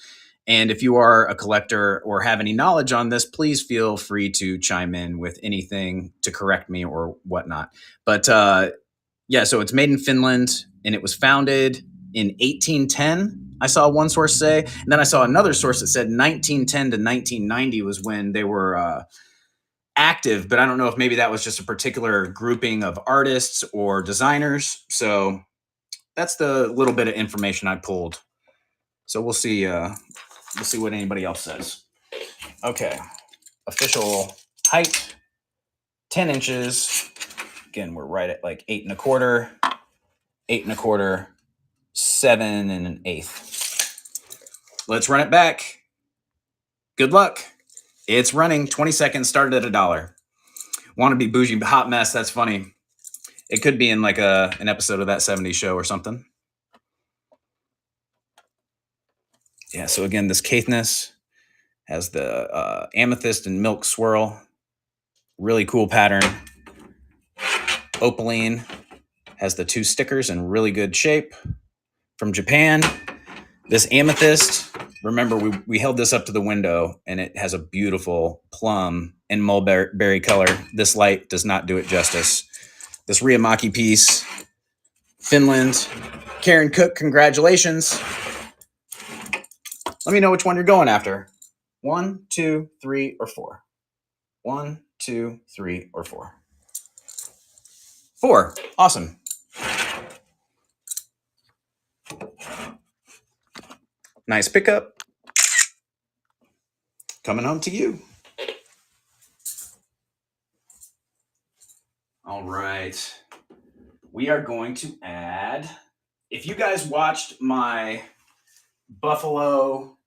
And if you are a collector or have any knowledge on this, please feel free to chime in with anything to correct me or whatnot. But yeah, so it's made in Finland and it was founded in 1810. I saw one source say, and then I saw another source that said 1910 to 1990 was when they were active, but I don't know if maybe that was just a particular grouping of artists or designers. So that's the little bit of information I pulled. So we'll see what anybody else says. Okay. Official height, 10 inches. Again, we're right at like 8 1/4, 8 1/4, 7 1/8. Let's run it back. Good luck. It's running. 20 seconds, started at $1. Want to be bougie, hot mess. That's funny. It could be in like an episode of That 70s Show or something. Yeah, so again, this Caithness has the amethyst and milk swirl. Really cool pattern. Opaline has the 2 stickers in really good shape. From Japan, this amethyst, remember we held this up to the window and it has a beautiful plum and mulberry color. This light does not do it justice. This Riamaki piece, Finland. Karen Cook, congratulations. Let me know which one you're going after. 1, 2, 3, or 4. 1, 2, 3, or 4. 4. Awesome. Nice pickup. Coming home to you. All right. We are going to add, if you guys watched my Buffalo,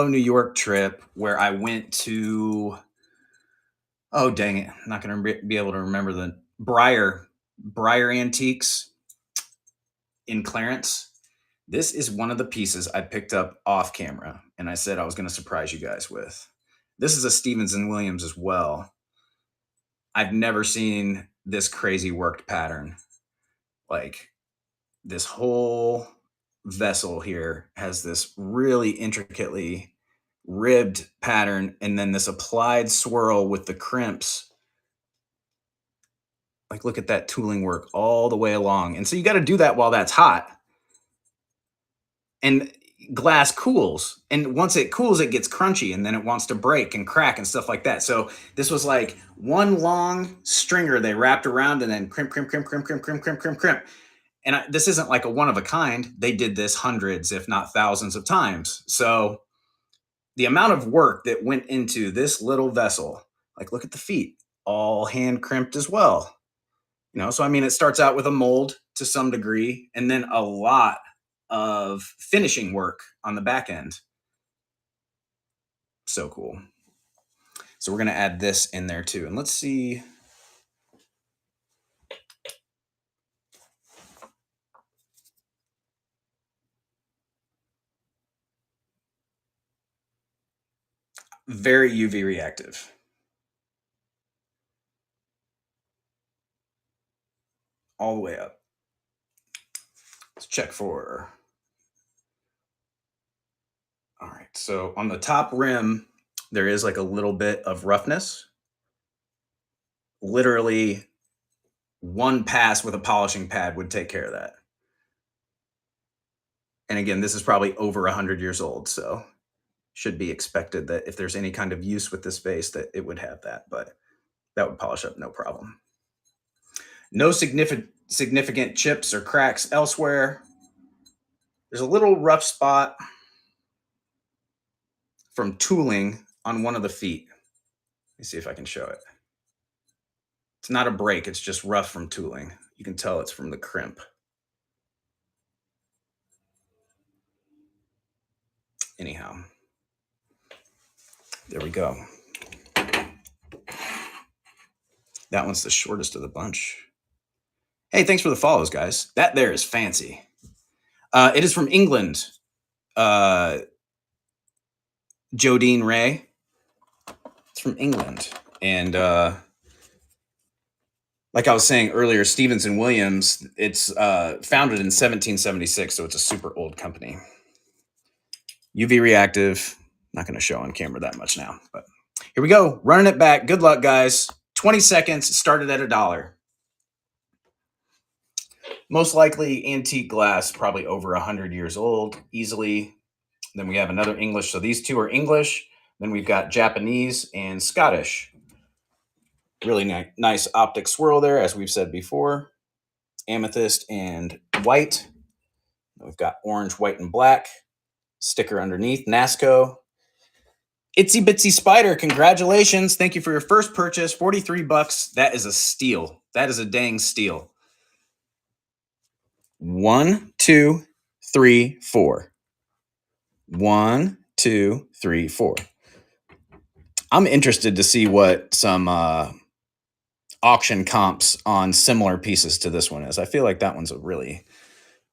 New York trip where I went to, oh dang it, I'm not going to be able to remember the Breyer Antiques in Clarence. This is one of the pieces I picked up off camera and I said I was going to surprise you guys with. This is a Stevens and Williams as well. I've never seen this crazy worked pattern. Like, this whole vessel here has this really intricately ribbed pattern, and then this applied swirl with the crimps. Like, look at that tooling work all the way along. And so you got to do that while that's hot. And glass cools. And once it cools, it gets crunchy, and then it wants to break and crack and stuff like that. So this was like one long stringer they wrapped around and then crimp, crimp, crimp, crimp, crimp, crimp, crimp, crimp, crimp. And this isn't like a one of a kind. They did this hundreds, if not thousands of times. So the amount of work that went into this little vessel, like look at the feet, all hand crimped as well. You know, so I mean, it starts out with a mold to some degree, and then a lot of finishing work on the back end. So cool. So we're going to add this in there too. And let's see. Very UV reactive. All the way up. Let's check for. All right. So on the top rim, there is like a little bit of roughness. Literally one pass with a polishing pad would take care of that. And again, this is probably over 100 years old, so should be expected that if there's any kind of use with this vase that it would have that, but that would polish up no problem. No significant chips or cracks elsewhere. There's a little rough spot from tooling on one of the feet. Let me see if I can show it. It's not a break, it's just rough from tooling. You can tell it's from the crimp. Anyhow, there we go. That one's the shortest of the bunch. Hey, thanks for the follows, guys. That there is fancy. It is from England. Jodine Ray. It's from England. And like I was saying earlier, Stevens and Williams, it's founded in 1776, so it's a super old company. UV reactive. Not going to show on camera that much now, but here we go. Running it back. Good luck, guys. 20 seconds. Started at $1. Most likely antique glass, probably over 100 years old, easily. Then we have another English. So these two are English. Then we've got Japanese and Scottish. Really nice optic swirl there, as we've said before. Amethyst and white. We've got orange, white, and black. Sticker underneath. NASCO. Itsy Bitsy Spider, congratulations. Thank you for your first purchase. 43 bucks. That is a steal. That is a dang steal. 1, 2, 3, 4. 1, 2, 3, 4. I'm interested to see what some auction comps on similar pieces to this one is. I feel like that one's a really,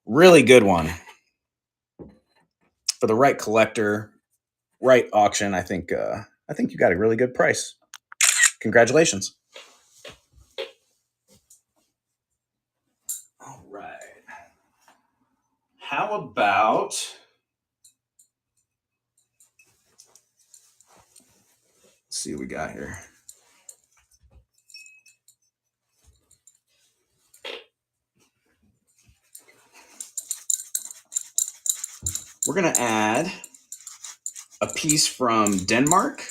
really good one. For the right collector, right auction, I think you got a really good price. Congratulations. All right. How about let's see what we got here. We're going to add a piece from Denmark,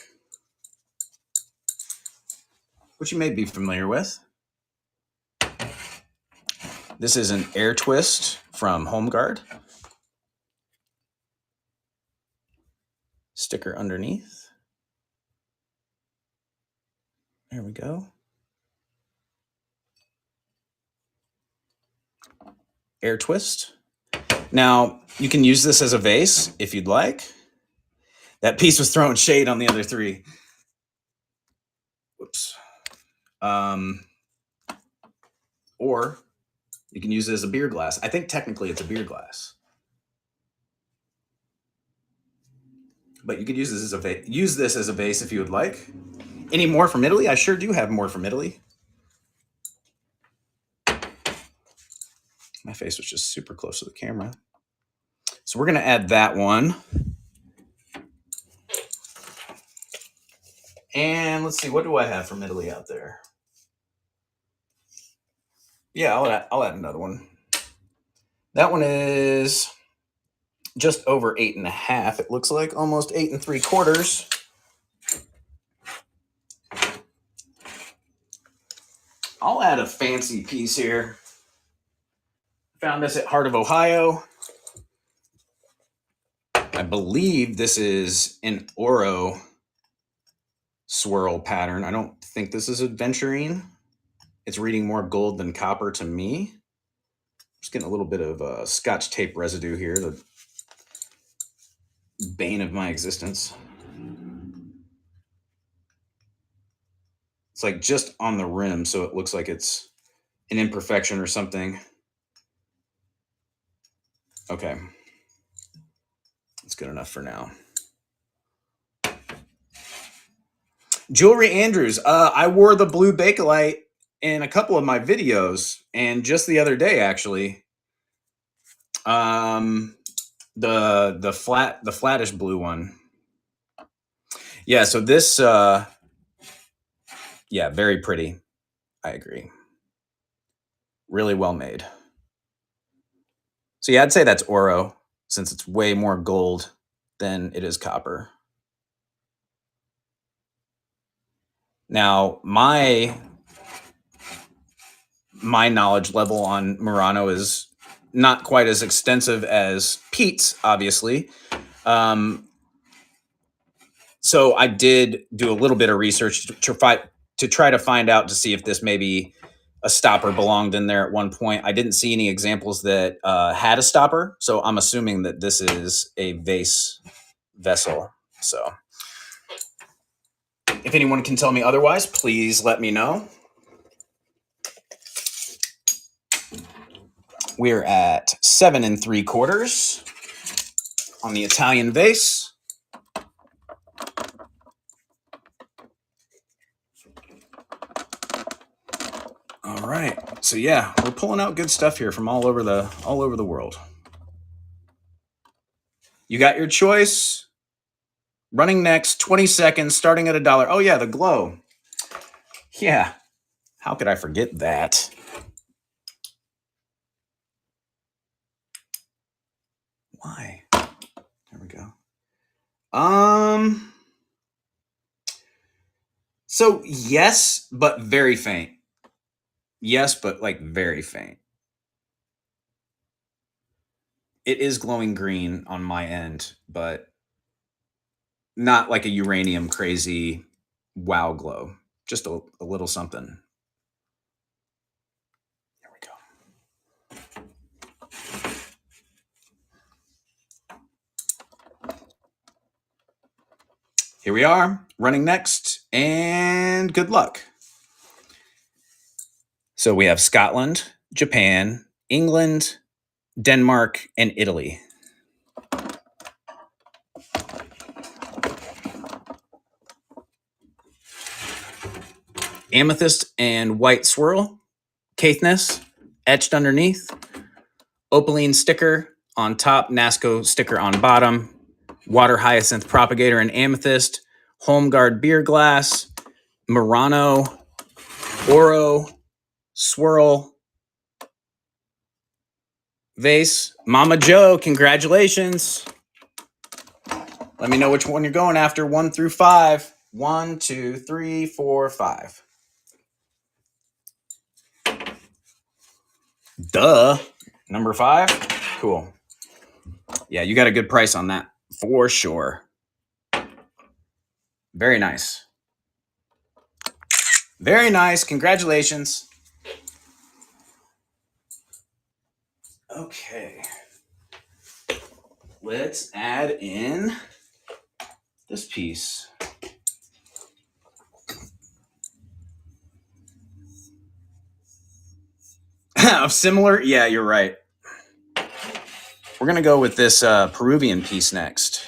which you may be familiar with. This is an air twist from Home Guard. Sticker underneath. There we go. Air twist. Now, you can use this as a vase if you'd like. That piece was throwing shade on the other three. Whoops. Or you can use it as a beer glass. I think technically it's a beer glass. But you could use this as a vase if you would like. Any more from Italy? I sure do have more from Italy. My face was just super close to the camera. So we're going to add that one. And let's see, what do I have from Italy out there? Yeah, I'll add another one. That one is just over 8.5. It looks like almost 8 3/4. I'll add a fancy piece here. Found this at Heart of Ohio. I believe this is an Oro swirl pattern. I don't think this is aventurine. It's reading more gold than copper to me. Just getting a little bit of Scotch tape residue here, the bane of my existence. It's like just on the rim, so it looks like it's an imperfection or something. Okay. That's good enough for now. Jewelry Andrews. I wore the blue Bakelite in a couple of my videos, and just the other day, actually. The flattish blue one. Yeah, so this yeah, very pretty. I agree. Really well made. So yeah, I'd say that's Oro, since it's way more gold than it is copper. Now, my knowledge level on Murano is not quite as extensive as Pete's, obviously. So I did do a little bit of research to try to find out to see if this maybe a stopper belonged in there at one point. I didn't see any examples that had a stopper, so I'm assuming that this is a vase vessel. So if anyone can tell me otherwise, please let me know. We're at 7 3/4 on the Italian vase. All right, so yeah, we're pulling out good stuff here from all over the world. You got your choice. Running next, 20 seconds, starting at $1. Oh yeah, the glow. Yeah, how could I forget that? Why? There we go. So yes, but very faint. Yes, but like very faint. It is glowing green on my end, but not like a uranium crazy wow glow. Just a little something. There we go. Here we are, running next, and good luck. So we have Scotland, Japan, England, Denmark, and Italy. Amethyst and white swirl, Caithness, etched underneath, opaline sticker on top, Nasco sticker on bottom, water hyacinth propagator and amethyst, home guard beer glass, Murano, Oro, swirl, vase. Mama Joe, congratulations. Let me know which one you're going after. 1 through 5. 1, 2, 3, 4, 5. Duh. Number 5. Cool. Yeah, you got a good price on that for sure. Very nice. Very nice. Congratulations. Okay. Let's add in this piece. Similar? Yeah, you're right. We're gonna go with this Peruvian piece next.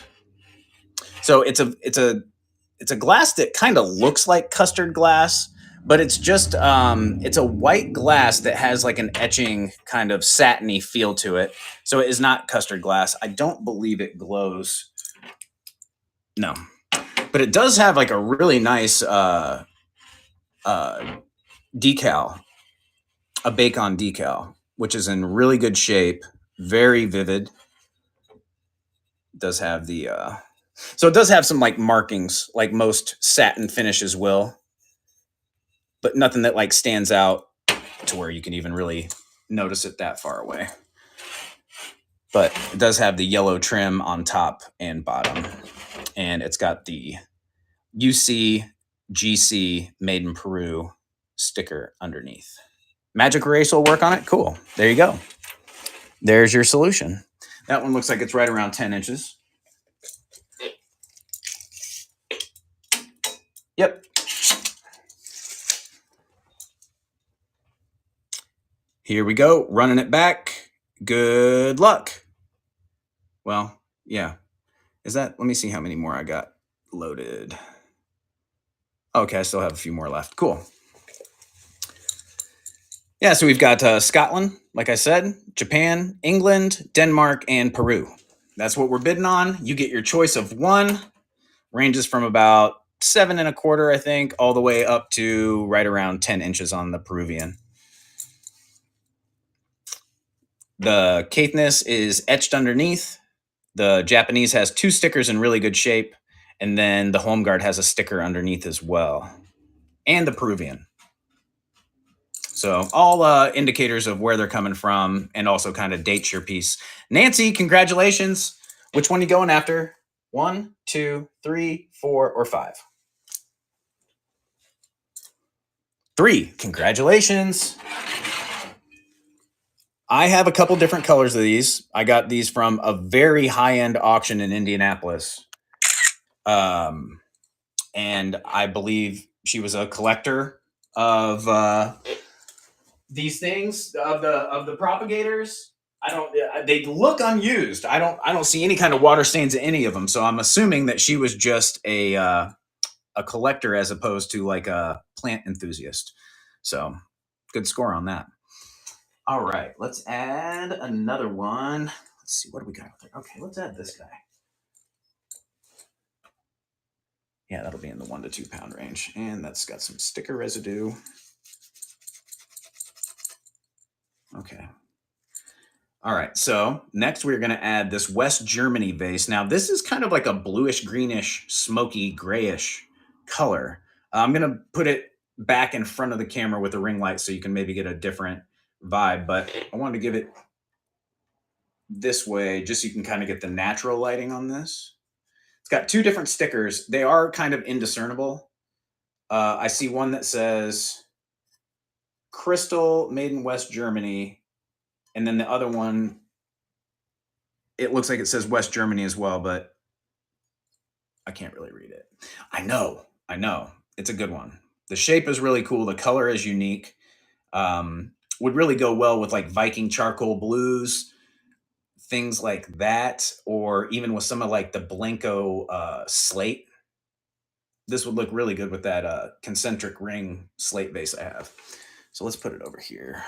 So it's a glass that kind of looks like custard glass, but it's just it's a white glass that has like an etching kind of satiny feel to it. So it is not custard glass. I don't believe it glows. No, but it does have like a really nice decal, a bacon decal, which is in really good shape, very vivid. It does have the so it does have some like markings, like most satin finishes will, but nothing that like stands out to where you can even really notice it that far away. But it does have the yellow trim on top and bottom, and it's got the UC GC Made in Peru sticker underneath. Magic erase will work on it. Cool. There you go. There's your solution. That one looks like it's right around 10 inches. Yep. Here we go. Running it back. Good luck. Well, yeah. Is that? Let me see how many more I got loaded. Okay, I still have a few more left. Cool. Yeah, so we've got Scotland, like I said, Japan, England, Denmark, and Peru. That's what we're bidding on. You get your choice of one. Ranges from about 7 1/4, I think, all the way up to right around 10 inches on the Peruvian. The Caithness is etched underneath. The Japanese has 2 stickers in really good shape. And then the Home Guard has a sticker underneath as well. And the Peruvian. So all indicators of where they're coming from and also kind of dates your piece. Nancy, congratulations. Which one are you going after? 1, 2, 3, 4, or 5? 3. Congratulations. I have a couple different colors of these. I got these from a very high-end auction in Indianapolis. And I believe she was a collector of these things, of the propagators. They look unused. I don't see any kind of water stains in any of them. So I'm assuming that she was just a collector as opposed to like a plant enthusiast. So good score on that. All right, let's add another one. Let's see, what do we got there? Okay, let's add this guy. Yeah, that'll be in the 1 to 2 pound range. And that's got some sticker residue. Okay. All right, so next we're gonna add this West Germany vase. Now this is kind of like a bluish, greenish, smoky, grayish color. I'm gonna put it back in front of the camera with the ring light so you can maybe get a different vibe, but I wanted to give it this way just so you can kind of get the natural lighting on this. It's got two different stickers. They are kind of indiscernible. I see one that says Crystal made in West Germany, and then the other one, it looks like it says West Germany as well, but I can't really read it. I know. It's a good one. The shape is really cool. The color is unique. Would really go well with like Viking charcoal blues, things like that, or even with some of like the Blanco slate. This would look really good with that concentric ring slate vase I have. So let's put it over here.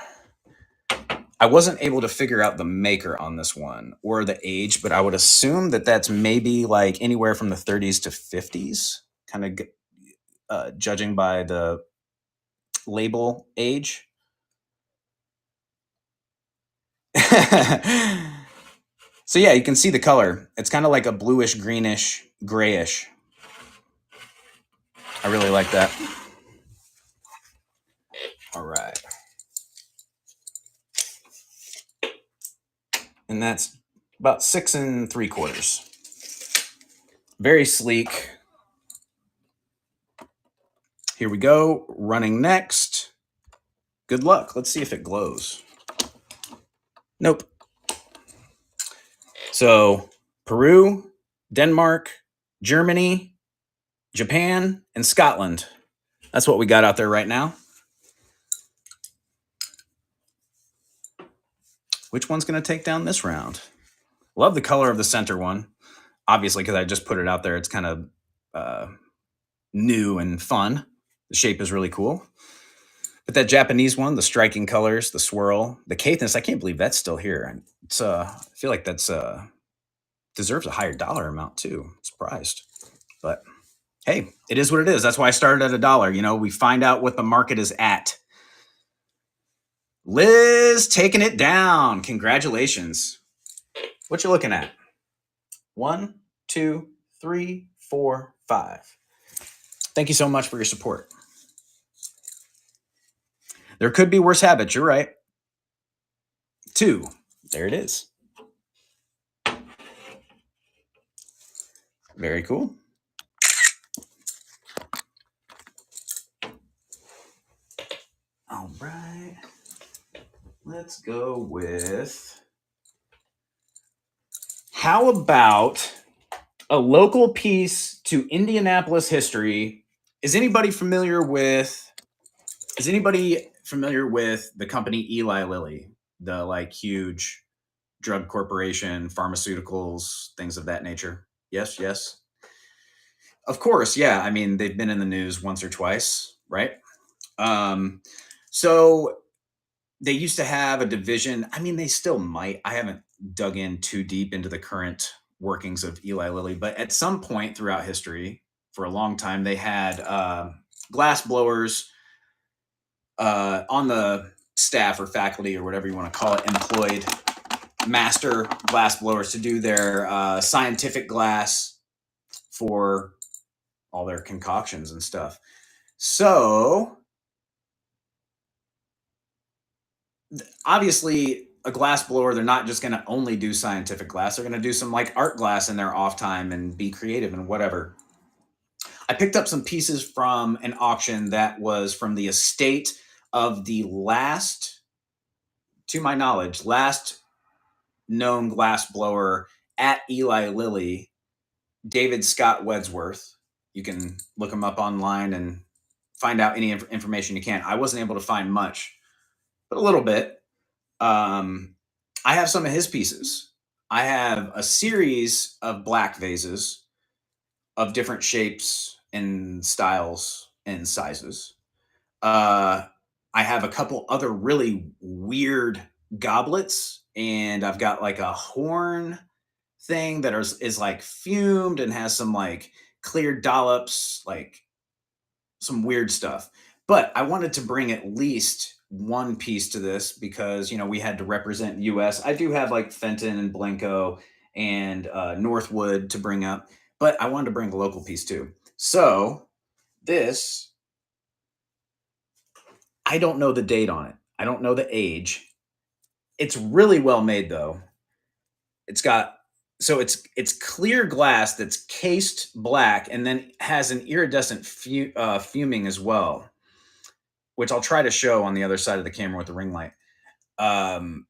I wasn't able to figure out the maker on this one or the age, but I would assume that that's maybe like anywhere from the 30s to 50s, kind of judging by the label age. So yeah, you can see the color. It's kind of like a bluish, greenish, grayish. I really like that. All right. And that's about 6 3/4. Very sleek. Here we go. Running next. Good luck. Let's see if it glows. Nope. So Peru, Denmark, Germany, Japan, and Scotland. That's what we got out there right now. Which one's going to take down this round? Love the color of the center one. Obviously, because I just put it out there, it's kind of new and fun. The shape is really cool. But that Japanese one, the striking colors, the swirl, the Caithness, I can't believe that's still here. It's I feel like that's deserves a higher dollar amount too. I'm surprised. But hey, it is what it is. That's why I started at $1. You know, we find out what the market is at. Liz taking it down. Congratulations. What you looking at? 1, 2, 3, 4, 5. Thank you so much for your support. There could be worse habits. You're right. 2. There it is. Very cool. All right. Let's go with, how about a local piece to Indianapolis history? Is anybody familiar with the company Eli Lilly, the like huge drug corporation, pharmaceuticals, things of that nature? Yes. Of course, yeah. I mean, they've been in the news once or twice, right? So they used to have a division. I mean, they still might. I haven't dug in too deep into the current workings of Eli Lilly, but at some point throughout history, for a long time, they had glass blowers on the staff or faculty or whatever you want to call it, employed master glass blowers to do their scientific glass for all their concoctions and stuff. So obviously a glass blower, they're not just going to only do scientific glass. They're going to do some like art glass in their off time and be creative and whatever. I picked up some pieces from an auction that was from the estate of the last, to my knowledge, last known glass blower at Eli Lilly, David Scott Wedsworth. You can look him up online and find out any information you can. I wasn't able to find much, but a little bit. I have some of his pieces. I have a series of black vases of different shapes and styles and sizes. I have a couple other really weird goblets, and I've got like a horn thing that is like fumed and has some like clear dollops, like some weird stuff. But I wanted to bring at least one piece to this because, you know, we had to represent US. I do have like Fenton and Blanco and Northwood to bring up, but I wanted to bring a local piece too. So this I don't know the date on it. I don't know the age. It's really well made though. It's got so it's clear glass that's cased black and then has an iridescent fuming as well, which I'll try to show on the other side of the camera with the ring light. Um,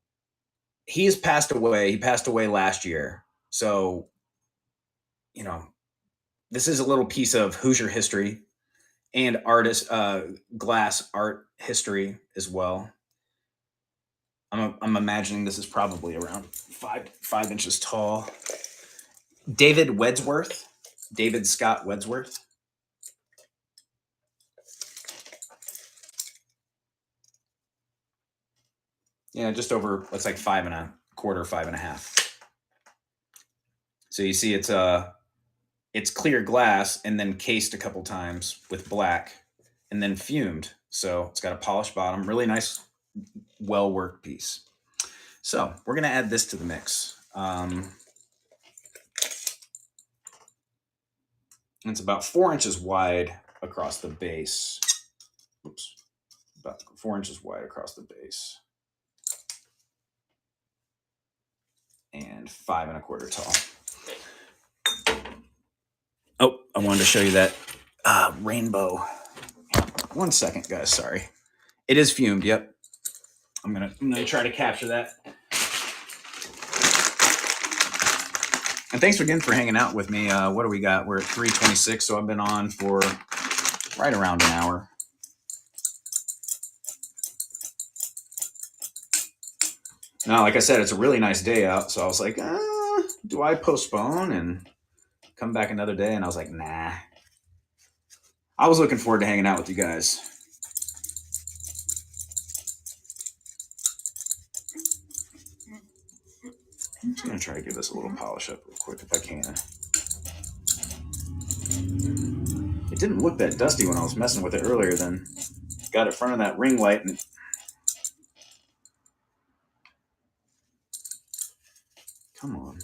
he has passed away. He passed away last year. So, you know, this is a little piece of Hoosier history and artist glass art history as well. I'm imagining this is probably around 5 inches tall. David Wedsworth, David Scott Wedsworth. Yeah, just over. It's like 5.25, 5.5. So you see, it's clear glass and then cased a couple times with black and then fumed. So it's got a polished bottom, really nice, well worked piece. So we're gonna add this to the mix. It's about 4 inches wide across the base. Oops, about 4 inches wide across the base. And 5.25 tall. Oh, I wanted to show you that rainbow. 1 second, guys. Sorry, it is fumed. Yep, I'm gonna try to capture that. And thanks again for hanging out with me. What do we got? We're at 3:26, so I've been on for right around an hour. Now, like I said, it's a really nice day out, so I was like, do I postpone and come back another day? And I was like, nah. I was looking forward to hanging out with you guys. I'm just going to try to give this a little polish up real quick if I can. It didn't look that dusty when I was messing with it earlier, then got it in front of that ring light and come on.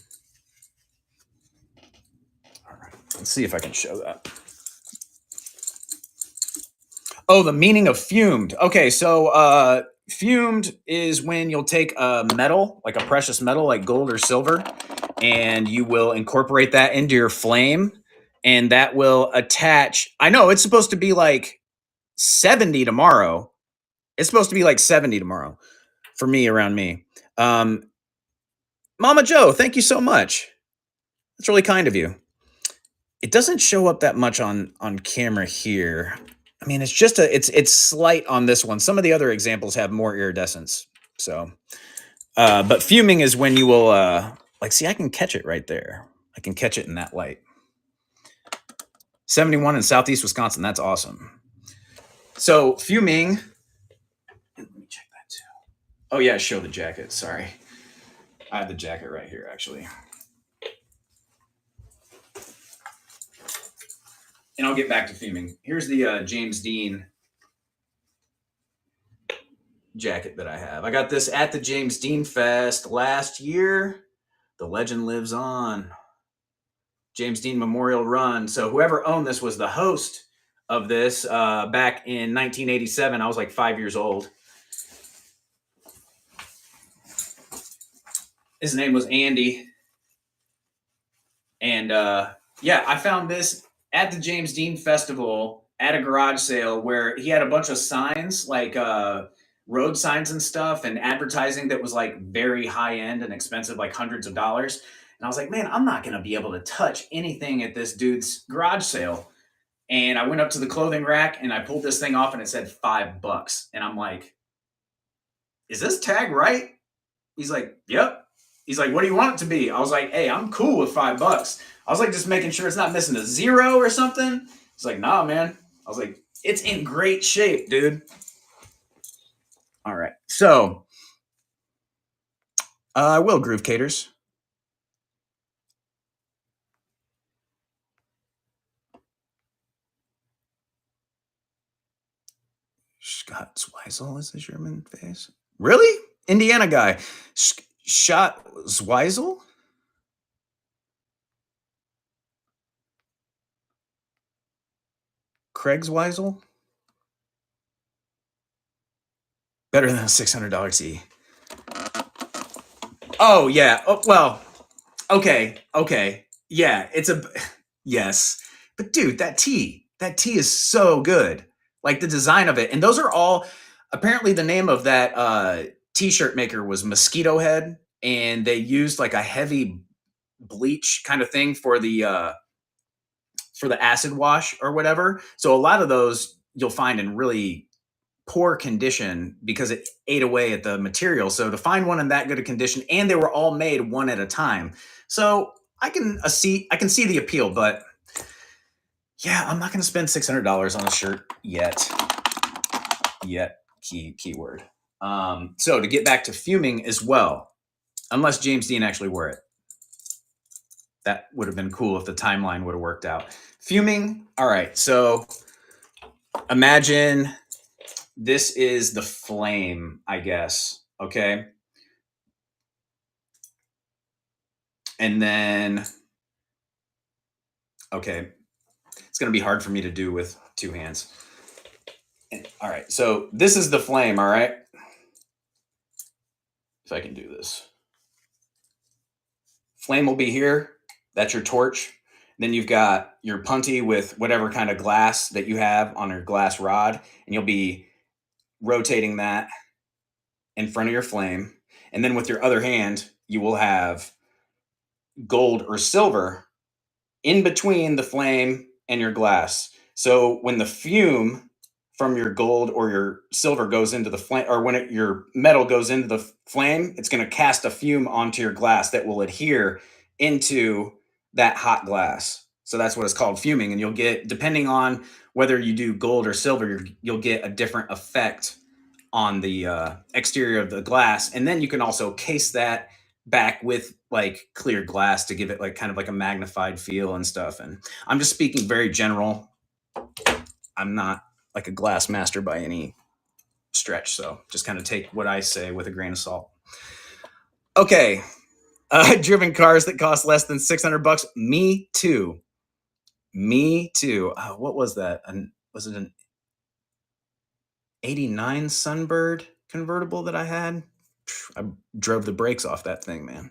All right, let's see if I can show that. Oh, the meaning of fumed. Okay, so fumed is when you'll take a metal, like a precious metal, like gold or silver, and you will incorporate that into your flame, and that will attach. I know it's supposed to be like 70 tomorrow. It's supposed to be like 70 tomorrow for me around me. Mama Joe, thank you so much. That's really kind of you. It doesn't show up that much on camera here. I mean, it's slight on this one. Some of the other examples have more iridescence. So, but fuming is when you will like see. I can catch it right there. I can catch it in that light. 71 in Southeast Wisconsin. That's awesome. So fuming. Let me check that too. Oh yeah, show the jacket. Sorry, I have the jacket right here actually. And I'll get back to fuming. Here's the James Dean jacket that I have. I got this at the James Dean Fest last year. The legend lives on. James Dean Memorial Run. So whoever owned this was the host of this back in 1987. I was like 5 years old. His name was Andy. And yeah, I found this at the James Dean Festival at a garage sale where he had a bunch of signs, like road signs and stuff, and advertising that was like very high end and expensive, like hundreds of dollars. And I was like, man, I'm not going to be able to touch anything at this dude's garage sale. And I went up to the clothing rack and I pulled this thing off and it said $5. And I'm like, is this tag right? He's like, yep. He's like, what do you want it to be? I was like, hey, I'm cool with $5. I was like, just making sure it's not missing a zero or something. He's like, nah, man. I was like, it's in great shape, dude. All right. So, I will Groove Caters. Scott Zweisel is a German face. Really? Indiana guy. Scott Zweisel? Craig Zweisel? Better than a $600 tea. Oh yeah. Oh, well, okay. Yeah, yes. But dude, that tea is so good. Like the design of it. And those are all apparently the name of that t-shirt maker was Mosquito Head, and they used like a heavy bleach kind of thing for the acid wash or whatever. So a lot of those you'll find in really poor condition because it ate away at the material. So to find one in that good a condition, and they were all made one at a time. So I can see the appeal, but yeah, I'm not going to spend $600 on a shirt yet. Keyword. So to get back to fuming as well, unless James Dean actually wore it. That would have been cool if the timeline would have worked out. Fuming. All right. So imagine this is the flame, I guess. Okay. And then, okay, it's going to be hard for me to do with two hands. All right. So this is the flame. All right. If I can do this. Flame will be here. That's your torch. Then you've got your punty with whatever kind of glass that you have on your glass rod, and you'll be rotating that in front of your flame. And then with your other hand, you will have gold or silver in between the flame and your glass. So when the fume from your gold or your silver goes into the flame, or when your metal goes into the flame, it's going to cast a fume onto your glass that will adhere into that hot glass. So that's what it's called, fuming. And you'll get, depending on whether you do gold or silver, you'll get a different effect on the exterior of the glass. And then you can also case that back with like clear glass to give it like kind of like a magnified feel and stuff. And I'm just speaking very general. I'm not like a glass master by any stretch. So just kind of take what I say with a grain of salt. Okay. Driven cars that cost less than $600. Me too. What was that? Was it an 89 Sunbird convertible that I had? I drove the brakes off that thing, man.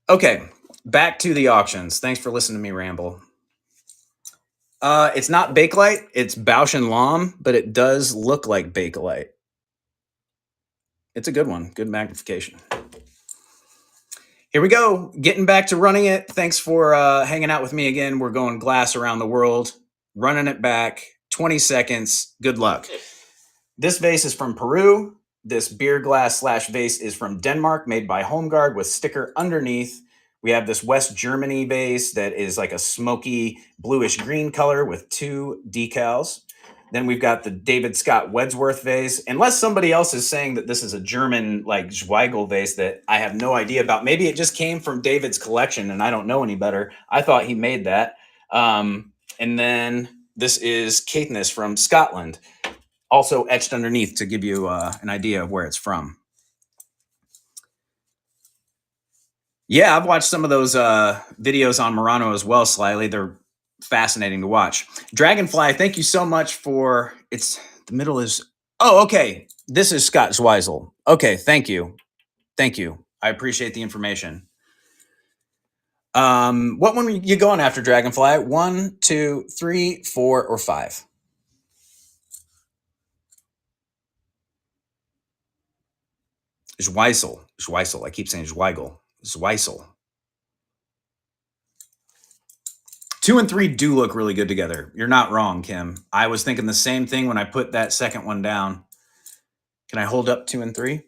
Okay, back to the auctions. Thanks for listening to me ramble. It's not Bakelite, it's Bausch and Lomb, but it does look like Bakelite. It's a good one, good magnification. Here we go, getting back to running it. Thanks for hanging out with me again. We're going glass around the world, running it back, 20 seconds. Good luck. This vase is from Peru. This beer glass / vase is from Denmark, made by HomeGuard with sticker underneath. We have this West Germany vase that is like a smoky bluish green color with 2 decals. Then we've got the David Scott Wedsworth vase. Unless somebody else is saying that this is a German like Zweigel vase that I have no idea about. Maybe it just came from David's collection and I don't know any better. I thought he made that. And then this is Caithness from Scotland, also etched underneath to give you an idea of where it's from. Yeah, I've watched some of those videos on Murano as well, Slyly. They're fascinating to watch. Dragonfly, thank you so much for, the middle is, oh, okay. This is Scott Zweisel. Okay, thank you. I appreciate the information. What one are you going after, Dragonfly? 1, 2, 3, 4, or 5? Zweisel. I keep saying Zweigel. Zweisel. 2 and 3 do look really good together. You're not wrong, Kim. I was thinking the same thing when I put that second one down. Can I hold up 2 and 3?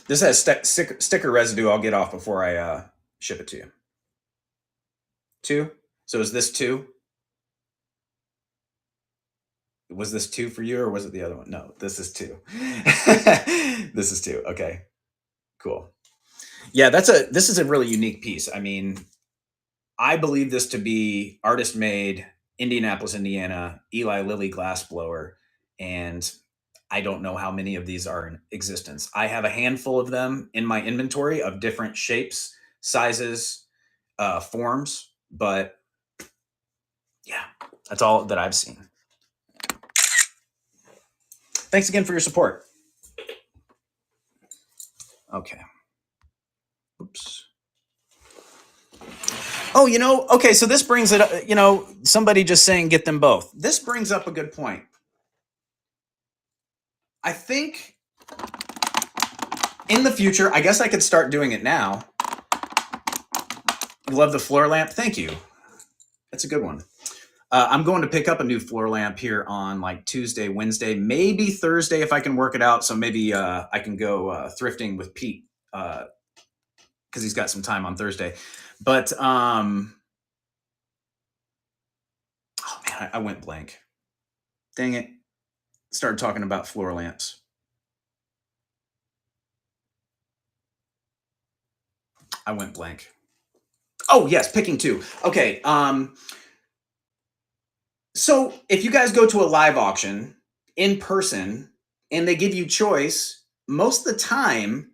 This has sticker residue I'll get off before I ship it to you. 2? So is this 2? Was this 2 for you or was it the other one? No, this is 2. This is 2. Okay, cool. Yeah, this is a really unique piece. I mean, I believe this to be artist made, Indianapolis, Indiana, Eli Lilly glass blower. And I don't know how many of these are in existence. I have a handful of them in my inventory of different shapes, sizes, forms, but yeah, that's all that I've seen. Thanks again for your support. Okay. Oops. Oh, okay, so this brings it up, somebody just saying get them both. This brings up a good point. I think in the future, I guess I could start doing it now. You love the floor lamp? Thank you. That's a good one. I'm going to pick up a new floor lamp here on like Tuesday, Wednesday, maybe Thursday if I can work it out. So maybe I can go thrifting with Pete because he's got some time on Thursday. But oh man, I went blank. Dang it. Started talking about floor lamps. I went blank. Oh yes, picking two. Okay. So if you guys go to a live auction in person and they give you choice, most of the time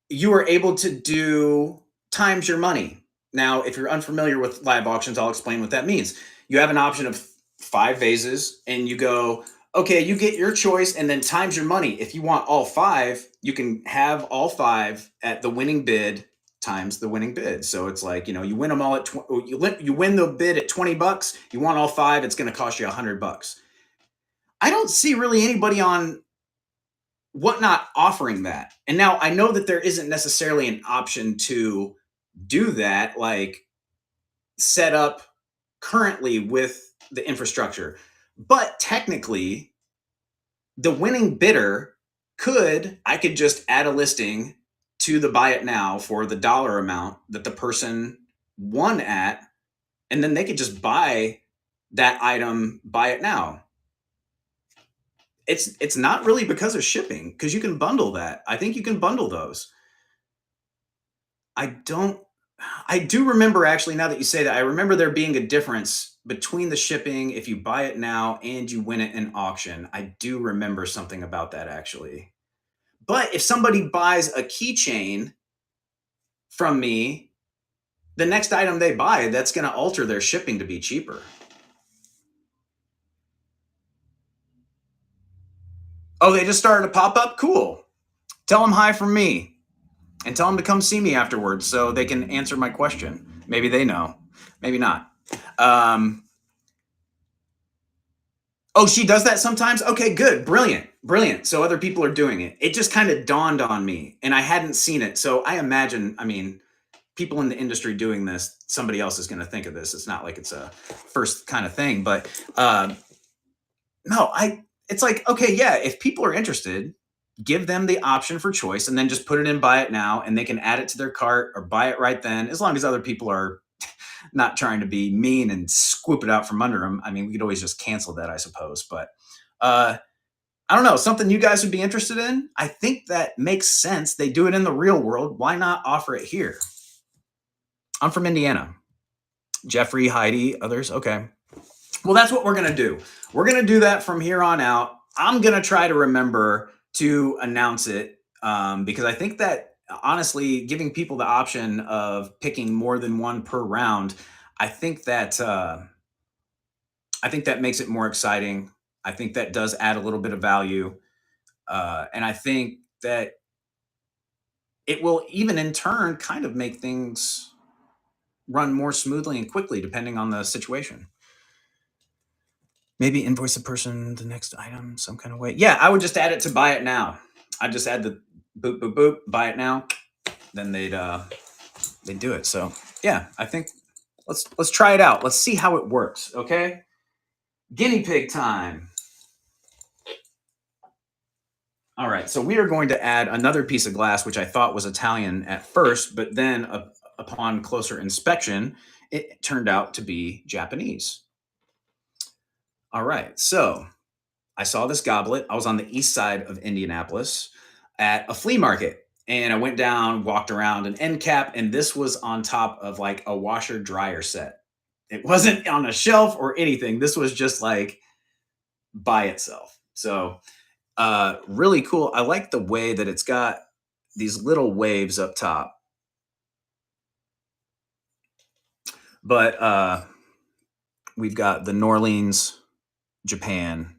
you are able to do times your money. Now, if you're unfamiliar with live auctions, I'll explain what that means. You have an option of 5 vases and you go, okay, you get your choice and then times your money. If you want all 5, you can have all 5 at the winning bid times the winning bid. So it's like, you win them all at you win the bid at $20. You want all 5, it's going to cost you $100. I don't see really anybody on Whatnot offering that. And now I know that there isn't necessarily an option to do that, like set up currently with the infrastructure. But technically, the winning bidder I could just add a listing to the buy it now for the dollar amount that the person won at, and then they could just buy that item, buy it now. It's not really because of shipping, because you can bundle that. I think you can bundle those. I do remember, actually, now that you say that, I remember there being a difference between the shipping if you buy it now and you win it in auction. I do remember something about that, actually. But if somebody buys a keychain from me, the next item they buy, that's going to alter their shipping to be cheaper. Oh, they just started a pop-up? Cool. Tell them hi from me. And tell them to come see me afterwards so they can answer my question. Maybe they know. Maybe not. Oh, she does that sometimes? Okay, good. Brilliant. So other people are doing it. It just kind of dawned on me, and I hadn't seen it. So I imagine, people in the industry doing this, somebody else is going to think of this. It's not like it's a first kind of thing. But no, it's like, okay, yeah, if people are interested, give them the option for choice and then just put it in buy it now, and they can add it to their cart or buy it right then, as long as other people are not trying to be mean and scoop it out from under them. We could always just cancel that, I suppose. But I don't know, something you guys would be interested in? I think that makes sense. They do it in the real world. Why not offer it here? I'm from Indiana. Jeffrey, Heidi, others. Okay. Well, that's what we're going to do. We're going to do that from here on out. I'm going to try to remember to announce it because I think that, honestly, giving people the option of picking more than one per round, I think that makes it more exciting. I think that does add a little bit of value, and I think that it will even in turn kind of make things run more smoothly and quickly, depending on the situation. Maybe invoice a person the next item some kind of way. Yeah, I would just add it to buy it now. I'd just add the boop, boop, boop, buy it now. Then they'd do it. So yeah, I think let's try it out. Let's see how it works. Okay. Guinea pig time. All right. So we are going to add another piece of glass, which I thought was Italian at first, but then upon closer inspection, it turned out to be Japanese. All right. So I saw this goblet. I was on the east side of Indianapolis at a flea market. And I went down, walked around an end cap, and this was on top of like a washer dryer set. It wasn't on a shelf or anything. This was just like by itself. So Really cool. I like the way that it's got these little waves up top. But we've got the New Orleans, Japan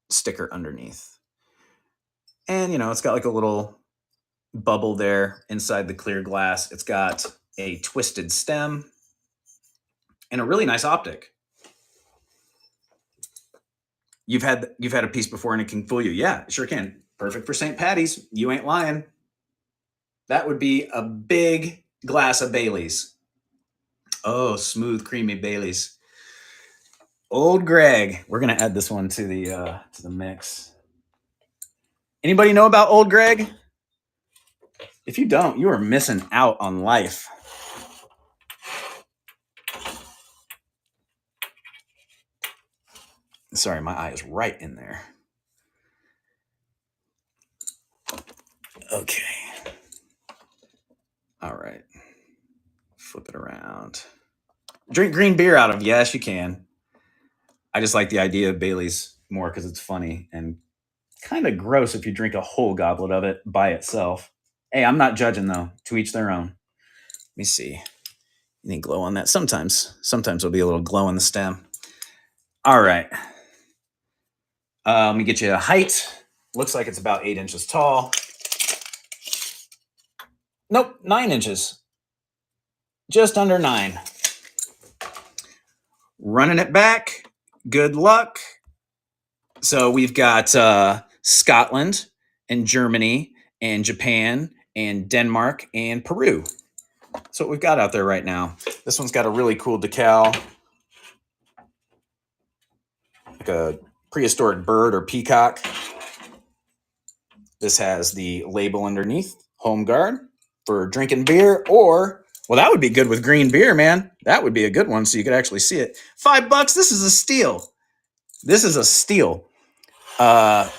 sticker underneath. And, you know, it's got like a little bubble there inside the clear glass. It's got a twisted stem and a really nice optic. You've had a piece before and it can fool you. Yeah, sure can. Perfect for St. Patty's. You ain't lying. That would be a big glass of Bailey's. Oh, smooth, creamy Bailey's. Old Greg. We're gonna add this one to the mix. Anybody know about Old Greg? If you don't, you are missing out on life. Sorry, my eye is right in there. Okay. All right. Flip it around. Drink green beer out of? Yes, you can. I just like the idea of Bailey's more because it's funny and kind of gross if you drink a whole goblet of it by itself. Hey, I'm not judging though. To each their own. Let me see. Any glow on that? Sometimes there'll be a little glow in the stem. All right. Let me get you a height. Looks like it's about 8 inches tall. Nope, 9 inches. Just under 9. Running it back. Good luck. So we've got Scotland and Germany and Japan and Denmark and Peru. That's what we've got out there right now. This one's got a really cool decal. Like a prehistoric bird or peacock. This has the label underneath, Home Guard, for drinking beer, or, well, that would be good with green beer, man. That would be a good one so you could actually see it. $5, this is a steal. This is a steal. Yeah,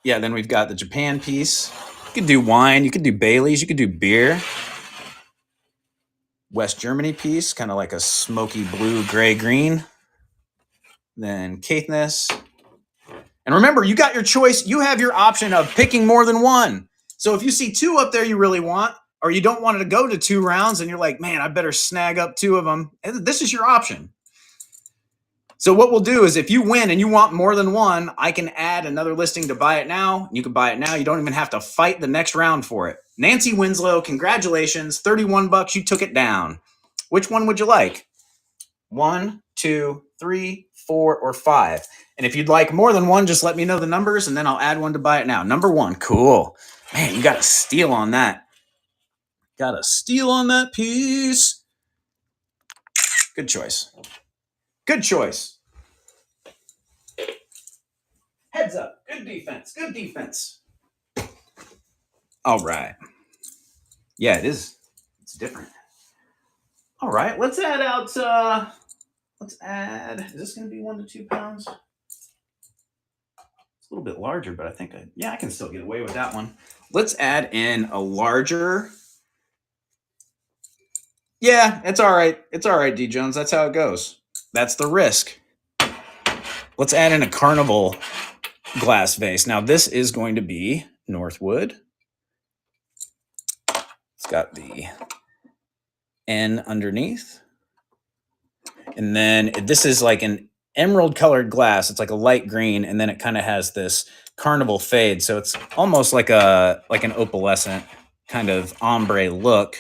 then we've got the Japan piece. You could do wine, you could do Bailey's, you could do beer. West Germany piece, kind of like a smoky blue, gray, green. Then Caithness. And remember, you got your choice. You have your option of picking more than one. So if you see 2 up there you really want, or you don't want it to go to 2 rounds and you're like, man, I better snag up 2 of them, this is your option. So what we'll do is if you win and you want more than one, I can add another listing to buy it now. You can buy it now. You don't even have to fight the next round for it. Nancy Winslow, congratulations. $31, you took it down. Which one would you like? 1, 2, 3, 4, or 5. And if you'd like more than one, just let me know the numbers and then I'll add one to buy it now. Number 1, cool. Man, you got a steal on that. Got a steal on that piece. Good choice. Good choice. Heads up. Good defense. Good defense. All right. Yeah, it is. It's different. All right. Let's add out. Let's add. Is this going to be 1 to 2 pounds? It's a little bit larger, but I think I can still get away with that one. Let's add in a larger. Yeah, it's all right. It's all right, D Jones. That's how it goes. That's the risk. Let's add in a Carnival glass vase. Now this is going to be Northwood. It's got the N underneath. And then this is like an emerald colored glass. It's like a light green, and then it kind of has this Carnival fade. So it's almost like an opalescent kind of ombre look.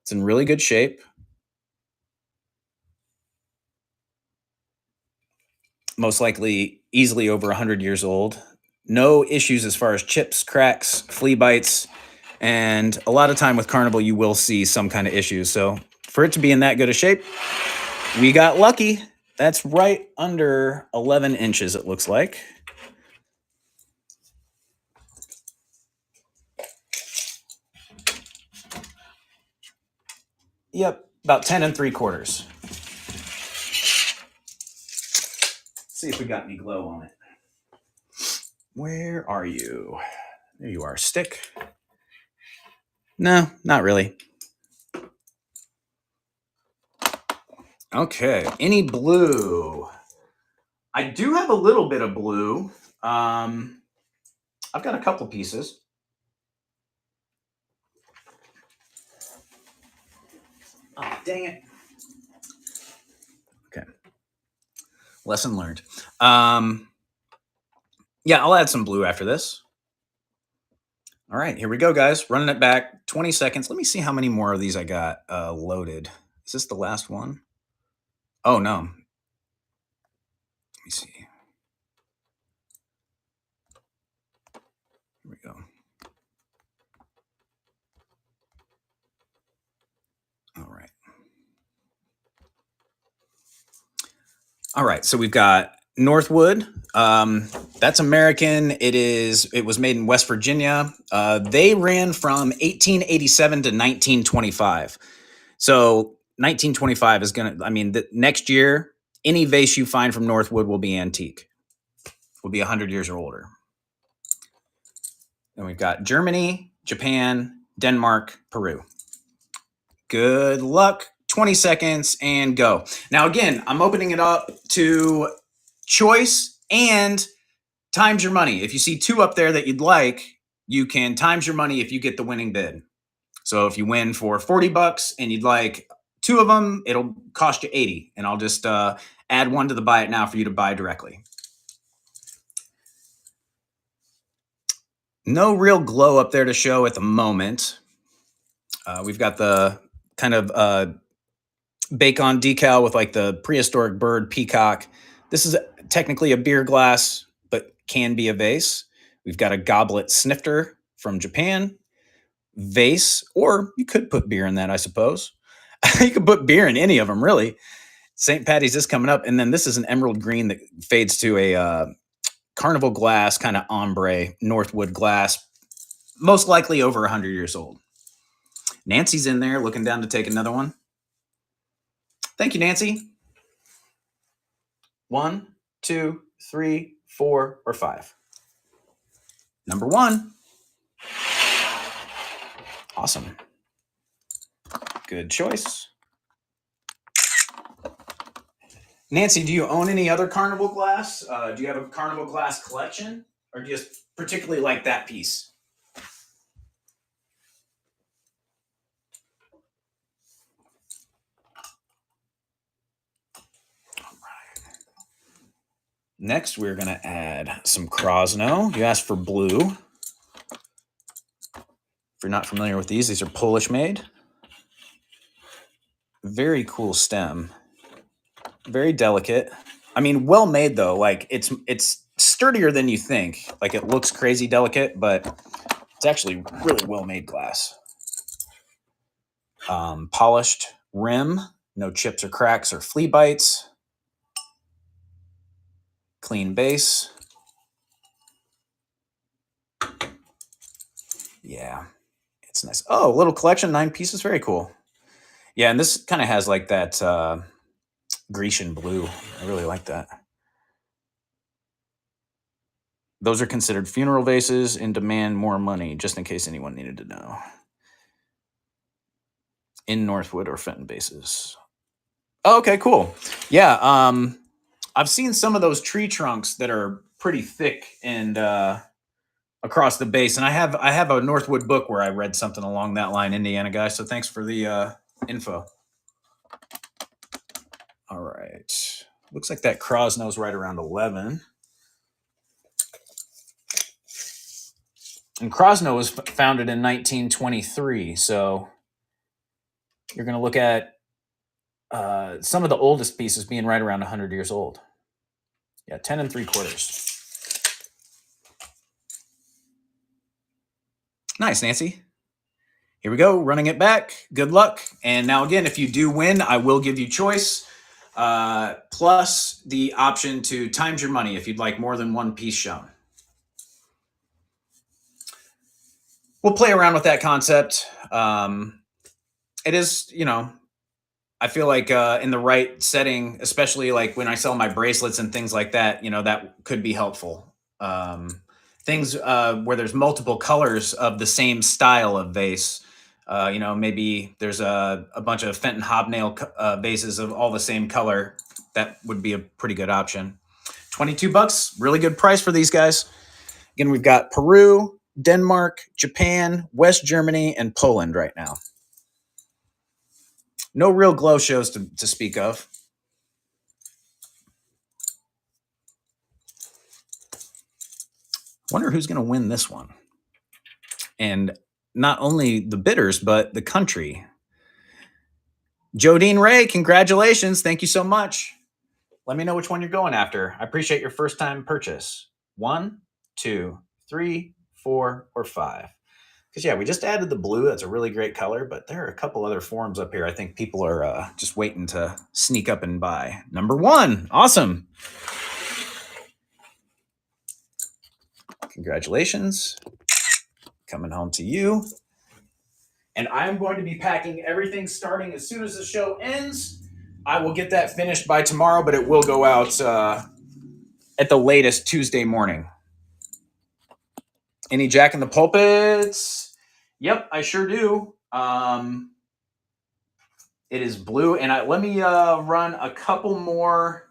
It's in really good shape. Most likely easily over 100 years old. No issues as far as chips, cracks, flea bites. And a lot of time with Carnival, you will see some kind of issues. So for it to be in that good a shape, we got lucky. That's right under 11 inches, it looks like. Yep, about 10 3/4. See if we got any glow on it. Where are you? There you are, stick. No, not really. Okay, any blue? I do have a little bit of blue. I've got a couple pieces. Oh, dang it. Okay. Lesson learned. Yeah, I'll add some blue after this. All right, here we go, guys. Running it back 20 seconds. Let me see how many more of these I got loaded. Is this the last one? Oh, no. Let me see. Here we go. All right. All right, so we've got Northwood. That's American. It was made in West Virginia. They ran from 1887 to 1925. So 1925 is next year, any vase you find from Northwood will be antique, will be 100 years or older. And we've got Germany, Japan, Denmark, Peru. Good luck. 20 seconds and go. Now, again, I'm opening it up to choice and times your money. If you see two up there that you'd like, you can times your money if you get the winning bid. So if you win for 40 bucks and you'd like two of them, it'll cost you 80. And I'll just add one to the buy it now for you to buy directly. No real glow up there to show at the moment. We've got the kind of bacon decal with like the prehistoric bird peacock. This is technically a beer glass, but can be a vase. We've got a goblet snifter from Japan. Vase, or you could put beer in that, I suppose. You could put beer in any of them, really. St. Patty's is coming up, and then this is an emerald green that fades to a Carnival glass, kind of ombre, Northwood glass, most likely over 100 years old. Nancy's in there looking down to take another one. Thank you, Nancy. 1, 2, 3, 4, or 5. Number 1. Awesome. Good choice. Nancy, do you own any other Carnival glass? Do you have a Carnival glass collection? Or do you just particularly like that piece? Next, we're going to add some Krosno. You asked for blue. If you're not familiar with these are Polish made. Very cool stem. Very delicate. I mean, well made though. Like it's sturdier than you think. Like it looks crazy delicate, but it's actually really well made glass. Polished rim. No chips or cracks or flea bites. Clean base. Yeah, it's nice. Oh, little collection, 9 pieces. Very cool. Yeah, and this kind of has like that Grecian blue. I really like that. Those are considered funeral vases and demand more money, just in case anyone needed to know. In Northwood or Fenton bases. Oh, okay, cool. Yeah, I've seen some of those tree trunks that are pretty thick and across the base, and I have a Northwood book where I read something along that line, Indiana guy. So thanks for the info. All right, looks like that Krosno's right around 11. And Krosno was founded in 1923, so you're going to look at some of the oldest pieces being right around 100 years old. Yeah, 10 3/4. Nice, Nancy. Here we go, running it back. Good luck. And now again, if you do win, I will give you choice, plus the option to times your money if you'd like more than one piece shown. We'll play around with that concept. It is, I feel like in the right setting, especially like when I sell my bracelets and things like that, that could be helpful. Things where there's multiple colors of the same style of vase. Maybe there's a bunch of Fenton hobnail vases of all the same color. That would be a pretty good option. $22. Really good price for these guys. Again, we've got Peru, Denmark, Japan, West Germany, and Poland right now. No real glow shows to speak of. Wonder who's going to win this one. And not only the bidders, but the country. Jodine Ray, congratulations. Thank you so much. Let me know which one you're going after. I appreciate your first time purchase. 1, 2, 3, 4, or 5. Because, yeah, we just added the blue. That's a really great color, but there are a couple other forms up here I think people are just waiting to sneak up and buy. Number 1. Awesome. Congratulations. Coming home to you. And I'm going to be packing everything starting as soon as the show ends. I will get that finished by tomorrow, but it will go out at the latest Tuesday morning. Any Jack in the Pulpits? Yep, I sure do. It is blue, and let me run a couple more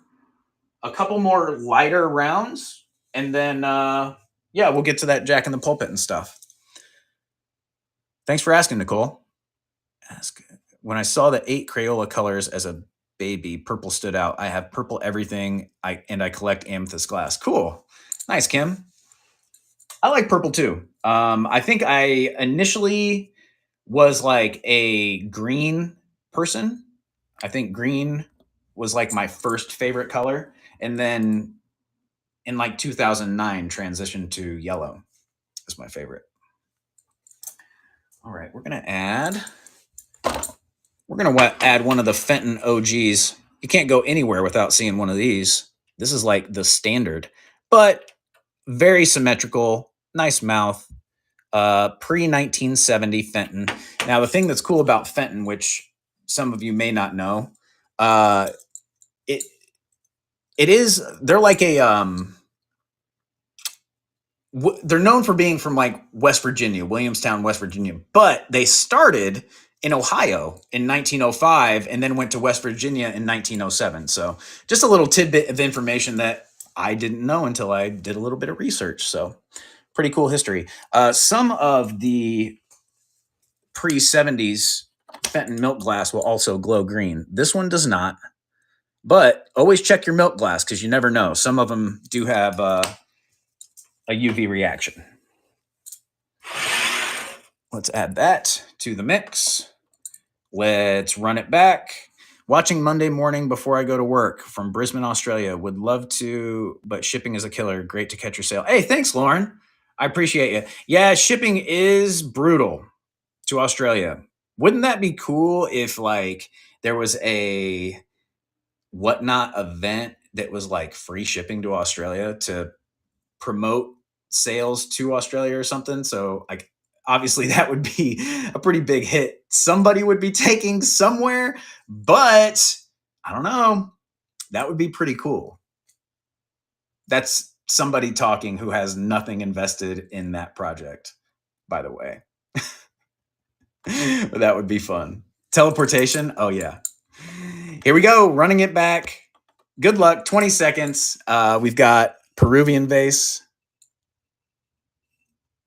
lighter rounds, and then yeah, we'll get to that Jack in the Pulpit and stuff. Thanks for asking, Nicole. When I saw the 8 Crayola colors as a baby, purple stood out. I have purple everything, and I collect amethyst glass. Cool. Nice, Kim. I like purple too. I think I initially was like a green person. I think green was like my first favorite color. And then in like 2009, transitioned to yellow as my favorite. All right, we're going to add one of the Fenton OGs. You can't go anywhere without seeing one of these. This is like the standard, but very symmetrical, nice mouth, pre-1970 Fenton. Now, the thing that's cool about Fenton, which some of you may not know, they're like they're known for being from like West Virginia, Williamstown, West Virginia, but they started in Ohio in 1905 and then went to West Virginia in 1907. So just a little tidbit of information that I didn't know until I did a little bit of research. So pretty cool history. Some of the pre-70s Fenton milk glass will also glow green. This one does not, but always check your milk glass because you never know. Some of them do have a UV reaction. Let's add that to the mix. Let's run it back. Watching Monday morning before I go to work from Brisbane, Australia. Would love to, but shipping is a killer. Great to catch your sale. Hey, thanks, Lauren. I appreciate you. Yeah, shipping is brutal to Australia. Wouldn't that be cool if like there was a whatnot event that was like free shipping to Australia to promote sales to Australia or something? So like obviously that would be a pretty big hit. Somebody would be taking somewhere, but I don't know. That would be pretty cool. That's somebody talking who has nothing invested in that project, by the way. But that would be fun. Teleportation. Oh yeah. Here we go. Running it back. Good luck. 20 seconds. We've got Peruvian vase.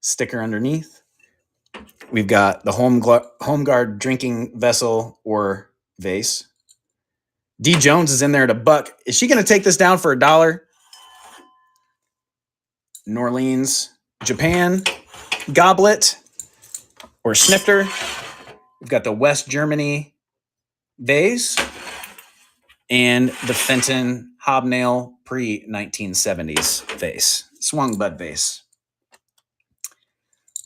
Sticker underneath. We've got the home guard drinking vessel or vase. D Jones is in there at $1. Is she going to take this down for $1? New Orleans, Japan, Goblet or snifter. We've got the West Germany vase and the Fenton hobnail pre-1970s vase. Swung bud vase.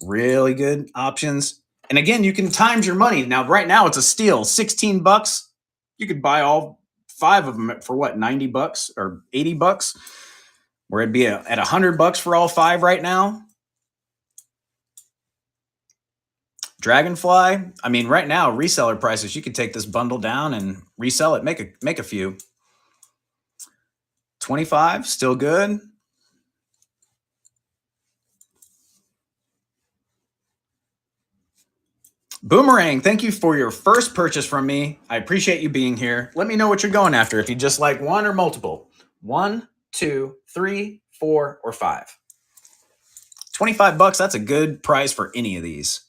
Really good options. And again, you can times your money. Now, right now it's a steal, $16. You could buy all 5 of them for what, $90 or $80? Where it'd be at $100 for all 5 right now. Dragonfly. I mean, right now, reseller prices, you could take this bundle down and resell it, make a few. 25, still good. Boomerang, thank you for your first purchase from me. I appreciate you being here. Let me know what you're going after, if you just like one or multiple. 1, 2, 3, 4, or 5. 25 bucks, that's a good price for any of these.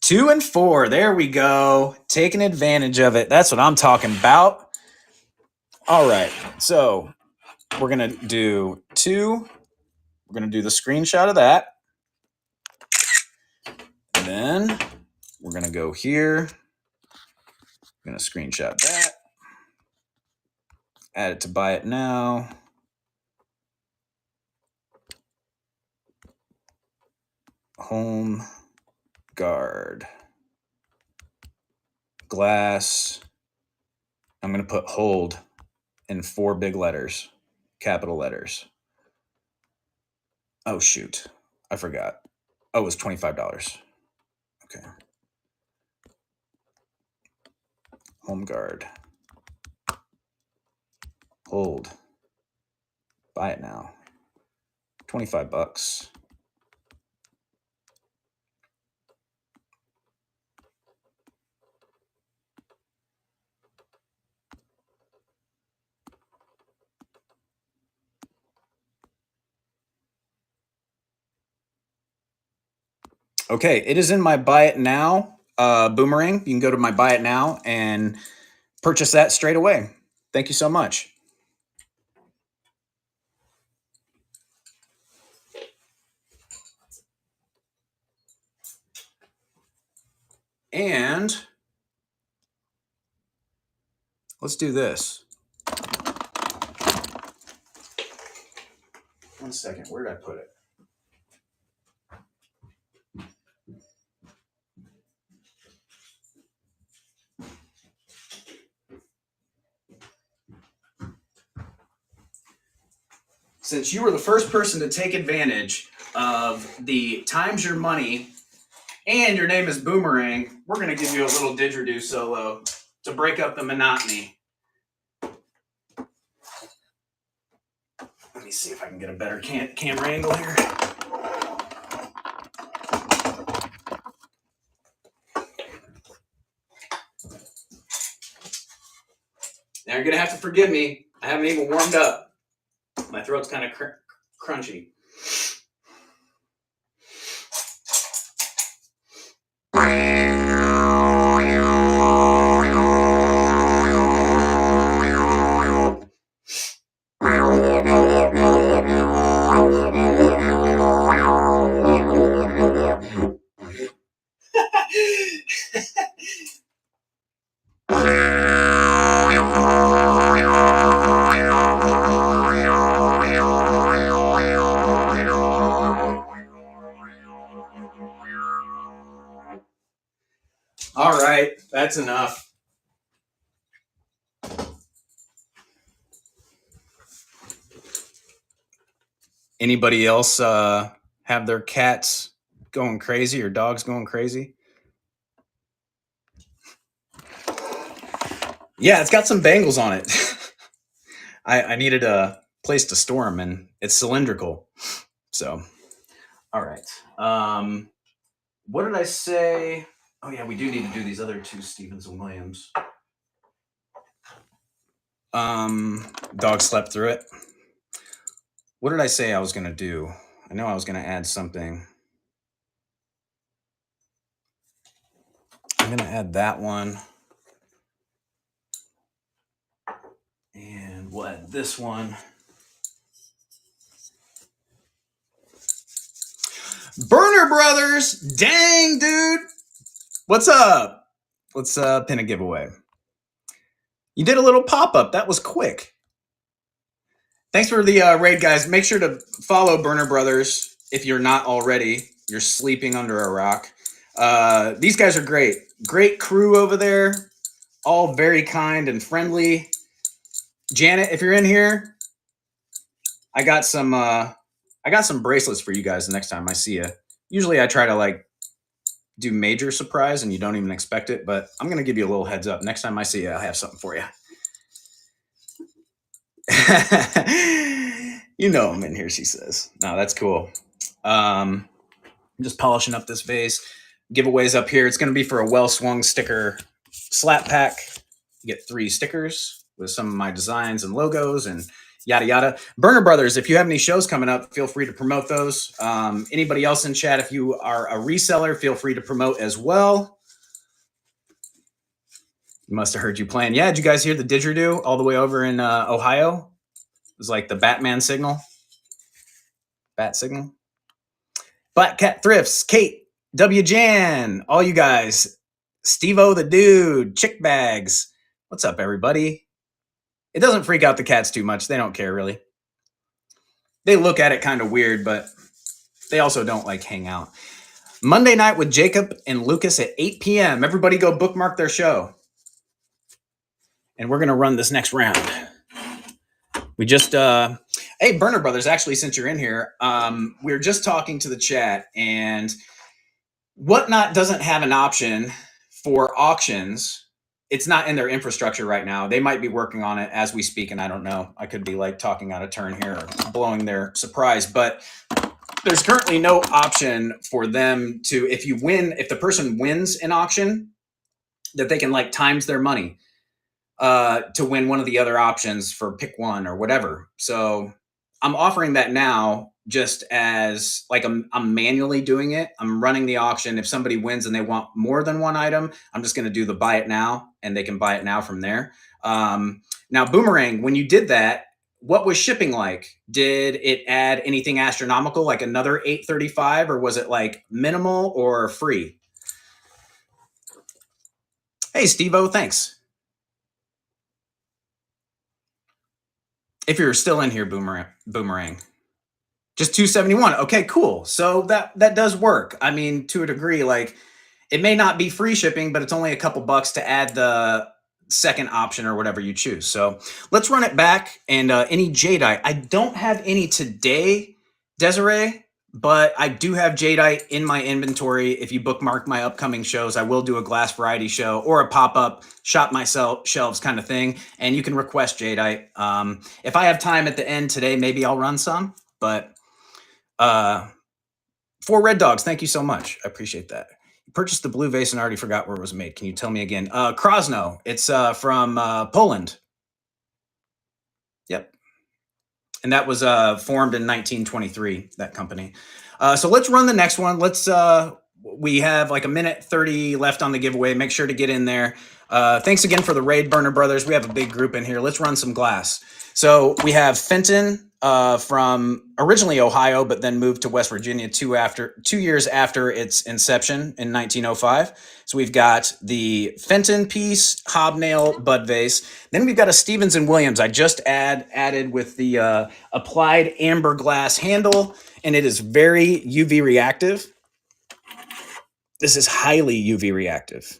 Two and four. There we go. Taking advantage of it. That's what I'm talking about. All right. So we're going to do 2. We're going to do the screenshot of that. And then we're going to go here. I'm going to screenshot that. Add it to buy it now. Home guard. Glass. I'm going to put hold in 4 big letters, capital letters. Oh, shoot. I forgot. Oh, it was $25. Okay. Home guard. Hold. Buy it now. 25 bucks. Okay, it is in my buy it now boomerang. You can go to my buy it now and purchase that straight away. Thank you so much. And let's do this. One second, where did I put it? Since you were the first person to take advantage of the times your money and your name is Boomerang, we're going to give you a little didgeridoo solo to break up the monotony. Let me see if I can get a better camera angle here. Now you're going to have to forgive me. I haven't even warmed up. My throat's kind of crunchy. All right, that's enough. Anybody else have their cats going crazy or dogs going crazy? Yeah, it's got some bangles on it. I needed a place to store them, and it's cylindrical. So, all right. What did I say? Oh, yeah, we do need to do these other 2 Stevens and Williams. Dog slept through it. What did I say I was going to do? I know I was going to add something. I'm going to add that one. And we'll add this one. Burner Brothers! Dang, dude! What's up? Let's pin a giveaway. You did a little pop-up. That was quick. Thanks for the raid, guys. Make sure to follow Burner Brothers if you're not already. You're sleeping under a rock. These guys are great. Great crew over there. All very kind and friendly. Janet, if you're in here, I got some bracelets for you guys the next time I see you. Usually I try to do major surprise and you don't even expect it, but I'm going to give you a little heads up. Next time I see you, I'll have something for you. You know I'm in here, she says. No, that's cool. I'm just polishing up this vase. Giveaways up here. It's going to be for a well swung sticker slap pack. You get 3 stickers with some of my designs and logos and yada yada. Burner Brothers, if you have any shows coming up, feel free to promote those. Anybody else in chat, if you are a reseller, feel free to promote as well. You must have heard you playing. Yeah, did you guys hear the didgeridoo all the way over in Ohio? It was like the Batman signal. Bat signal. Black Cat Thrifts, Kate, W. Jan, all you guys. Steve-O the dude, Chick Bags. What's up, everybody? It doesn't freak out the cats too much. They don't care, really. They look at it kind of weird, but they also don't like hang out. Monday night with Jacob and Lucas at 8 p.m. Everybody go bookmark their show. And we're going to run this next round. We just, hey, Burner Brothers, actually, since you're in here, we were just talking to the chat, and Whatnot doesn't have an option for auctions. It's not in their infrastructure right now. They might be working on it as we speak, and I don't know. I could be like talking out of turn here or blowing their surprise, but there's currently no option for them to, if the person wins an auction, that they can like times their money to win one of the other options for pick one or whatever. So I'm offering that now just as like I'm manually doing it. I'm running the auction. If somebody wins and they want more than one item, I'm just going to do the buy it now and they can buy it now from there. Now, Boomerang, when you did that, what was shipping like? Did it add anything astronomical, like another $8.35, or was it like minimal or free? Hey, Steve-O, thanks. If you're still in here, Boomerang. Just $271. Okay, cool. So that does work. I mean, to a degree, like it may not be free shipping, but it's only a couple bucks to add the second option or whatever you choose. So let's run it back. And any jadeite. I don't have any today, Desiree, but I do have jadeite in my inventory. If you bookmark my upcoming shows, I will do a glass variety show or a pop-up shop myself shelves kind of thing. And you can request jadeite. If I have time at the end today, maybe I'll run some, but 4 Red Dogs, thank you so much. I appreciate that. You purchased the blue vase and I already forgot where it was made. Can you tell me again? Krosno. It's from Poland. Yep. And that was formed in 1923, that company. So let's run the next one. We have like a minute 30 left on the giveaway. Make sure to get in there. Thanks again for the raid, Burner Brothers. We have a big group in here. Let's run some glass. So we have Fenton from originally Ohio, but then moved to West Virginia 2 years after its inception in 1905. So we've got the Fenton piece, hobnail bud vase. Then we've got a Stevens & Williams. I just added with the applied amber glass handle, and it is very UV reactive. This is highly UV reactive.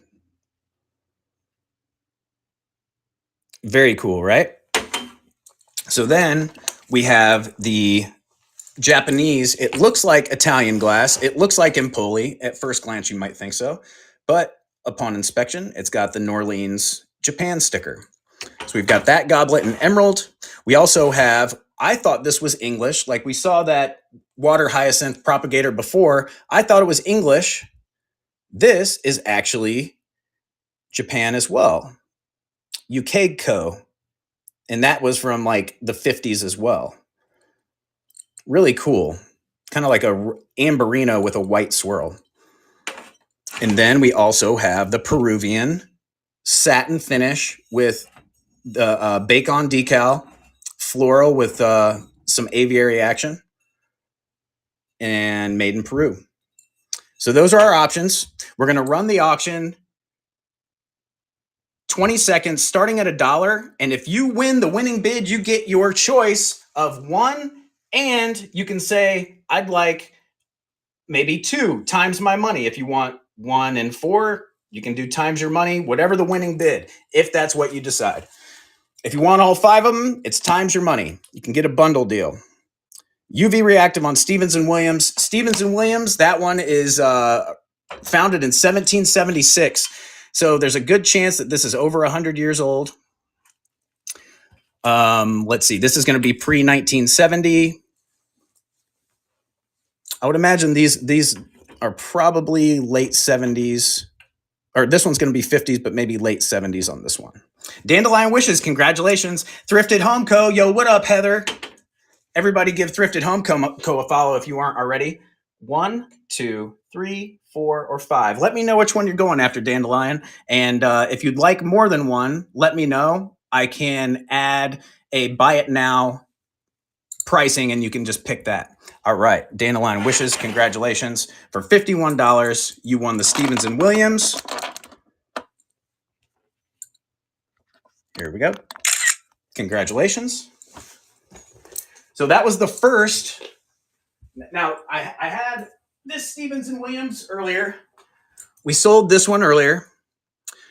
Very cool, right? So then we have the Japanese. It looks like Italian glass. It looks like Empoli. At first glance, you might think so. But upon inspection, it's got the New Orleans, Japan sticker. So we've got that goblet in emerald. We also have, I thought this was English. Like we saw that water hyacinth propagator before. I thought it was English. This is actually Japan as well. Yukeiko. And that was from like the 50s as well. Really cool. Kind of like a amberino with a white swirl. And then we also have the Peruvian satin finish with the bacon decal, floral with some aviary action, and made in Peru. So those are our options. We're going to run the auction 20 seconds, starting at $1. And if you win the winning bid, you get your choice of 1. And you can say, I'd like maybe 2 times my money. If you want 1 and 4, you can do times your money, whatever the winning bid, if that's what you decide. If you want all 5 of them, it's times your money. You can get a bundle deal. UV reactive on Stevens & Williams. Stevens & Williams, that one is founded in 1776. So there's a good chance that this is over 100 years old. Let's see. This is going to be pre-1970. I would imagine these are probably late 70s. Or this one's going to be 50s, but maybe late 70s on this one. Dandelion Wishes, congratulations. Thrifted Home Co. Yo, what up, Heather? Everybody give Thrifted Home Co. a follow if you aren't already. 1, 2, 3, 4, or 5. Let me know which one you're going after, Dandelion. And if you'd like more than one, let me know. I can add a buy it now pricing and you can just pick that. All right, Dandelion Wishes, congratulations. For $51, you won the Stevens & Williams. Here we go. Congratulations. So that was the first. Now, I had this Stevens & Williams earlier. We sold this one earlier.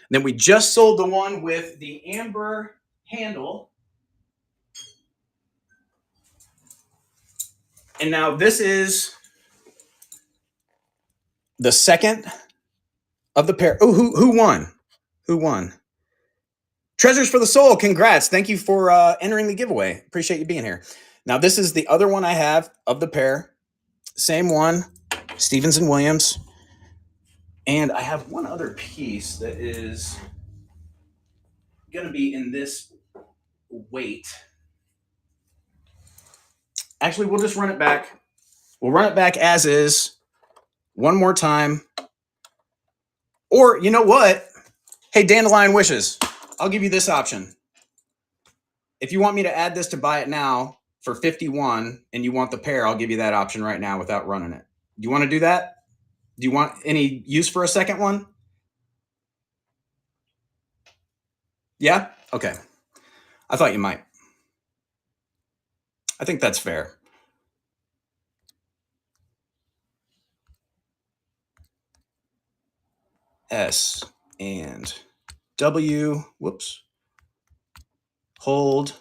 Then we just sold the one with the amber handle. And now this is the second of the pair. Oh, who won? Who won? Treasures for the Soul. Congrats. Thank you for entering the giveaway. Appreciate you being here. Now, this is the other one I have of the pair. Same one, Stevens & Williams. And I have one other piece that is going to be in this weight. Actually, we'll just run it back. We'll run it back as is one more time. Or, you know what? Hey, Dandelion Wishes, I'll give you this option. If you want me to add this to buy it now for 51 and you want the pair, I'll give you that option right now without running it. Do you want to do that? Do you want any use for a second one? Yeah? Okay. I thought you might. I think that's fair. S and W. Whoops. Hold.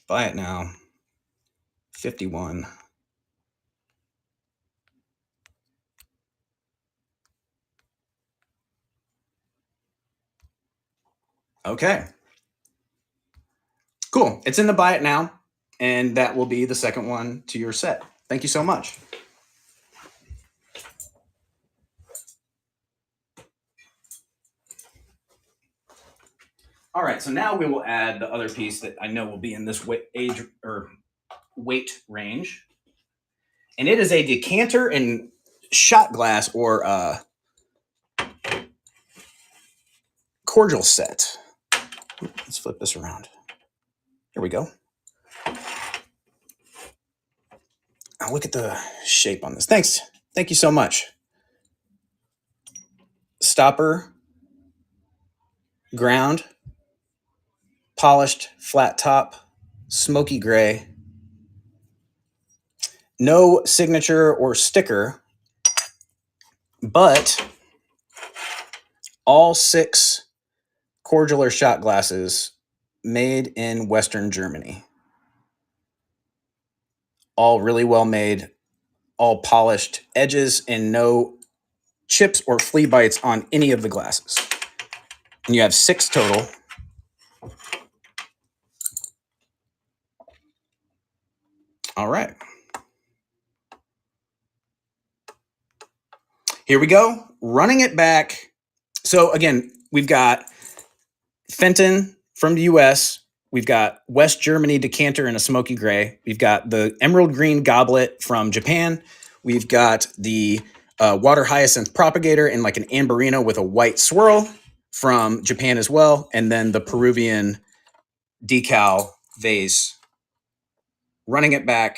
Buy it now. 51. Okay. Cool. It's in the buy it now, and that will be the second one to your set. Thank you so much. All right, so now we will add the other piece that I know will be in this weight range. And it is a decanter and shot glass or cordial set. Let's flip this around. Here we go. Oh, look at the shape on this. Thanks. Thank you so much. Stopper, ground, polished flat top, smoky gray. No signature or sticker, but all 6 cordial or shot glasses made in Western Germany. All really well made, all polished edges, and no chips or flea bites on any of the glasses. And you have 6 total. All right. Here we go. Running it back. So again, we've got Fenton from the US. We've got West Germany decanter in a smoky gray. We've got the emerald green goblet from Japan. We've got the water hyacinth propagator in like an amberino with a white swirl from Japan as well. And then the Peruvian decal vase. Running it back.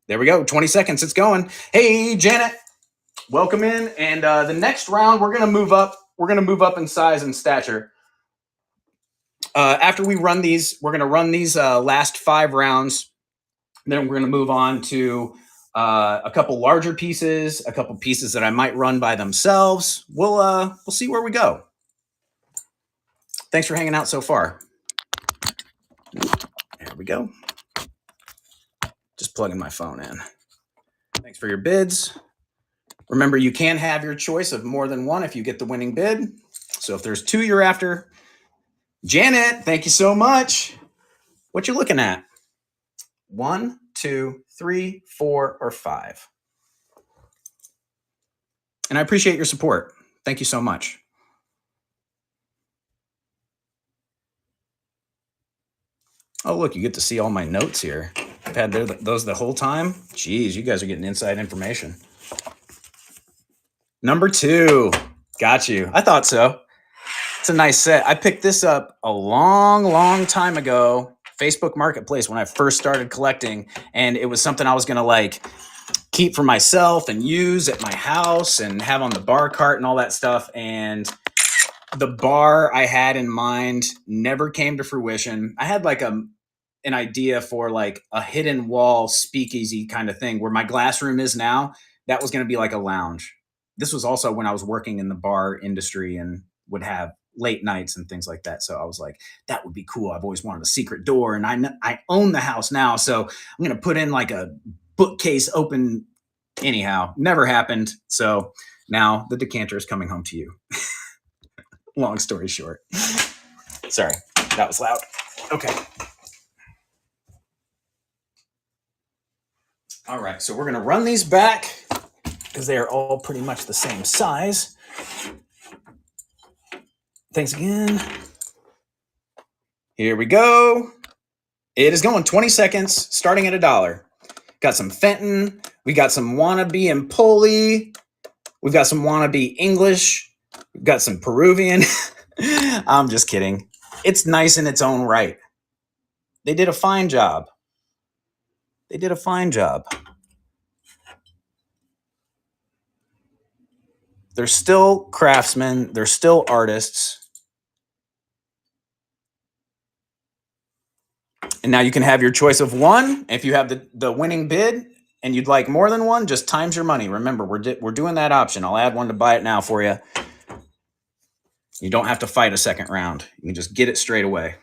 There we go. 20 seconds. It's going. Hey, Janet. Welcome in. And the next round, we're going to move up. We're going to move up in size and stature. After we run these, we're going to run these last 5 rounds. Then we're going to move on to a couple larger pieces, a couple pieces that I might run by themselves. We'll see where we go. Thanks for hanging out so far. There we go. Just plugging my phone in. Thanks for your bids. Remember, you can have your choice of more than one if you get the winning bid. So if there's two you're after, Janet, thank you so much. What you looking at? 1, 2, 3, 4, or 5? And I appreciate your support. Thank you so much. Oh, look, you get to see all my notes here. I've had those the whole time. Jeez, you guys are getting inside information. Number 2. Got you. I thought so. It's a nice set. I picked this up a long time ago, Facebook Marketplace, when I first started collecting, and it was something I was going to like keep for myself and use at my house and have on the bar cart and all that stuff. And the bar I had in mind never came to fruition. I had like an idea for like a hidden wall speakeasy kind of thing where my glass room is now. That was going to be like a lounge. This was also when I was working in the bar industry and would have late nights and things like that. So I was like, that would be cool. I've always wanted a secret door, and I own the house now. So I'm going to put in like a bookcase open. Anyhow, never happened. So now the decanter is coming home to you. Long story short. Sorry, that was loud. Okay. All right, so we're going to run these back because they are all pretty much the same size. Thanks again. Here we go. It is going 20 seconds, starting at $1. Got some Fenton. We got some wannabe and Poli. We've got some wannabe English. We've got some Peruvian. I'm just kidding. It's nice in its own right. They did a fine job. They did a fine job. They're still craftsmen. They're still artists. And now you can have your choice of one. If you have the winning bid and you'd like more than one, just times your money. Remember, we're doing that option. I'll add one to buy it now for you. You don't have to fight a second round. You can just get it straight away.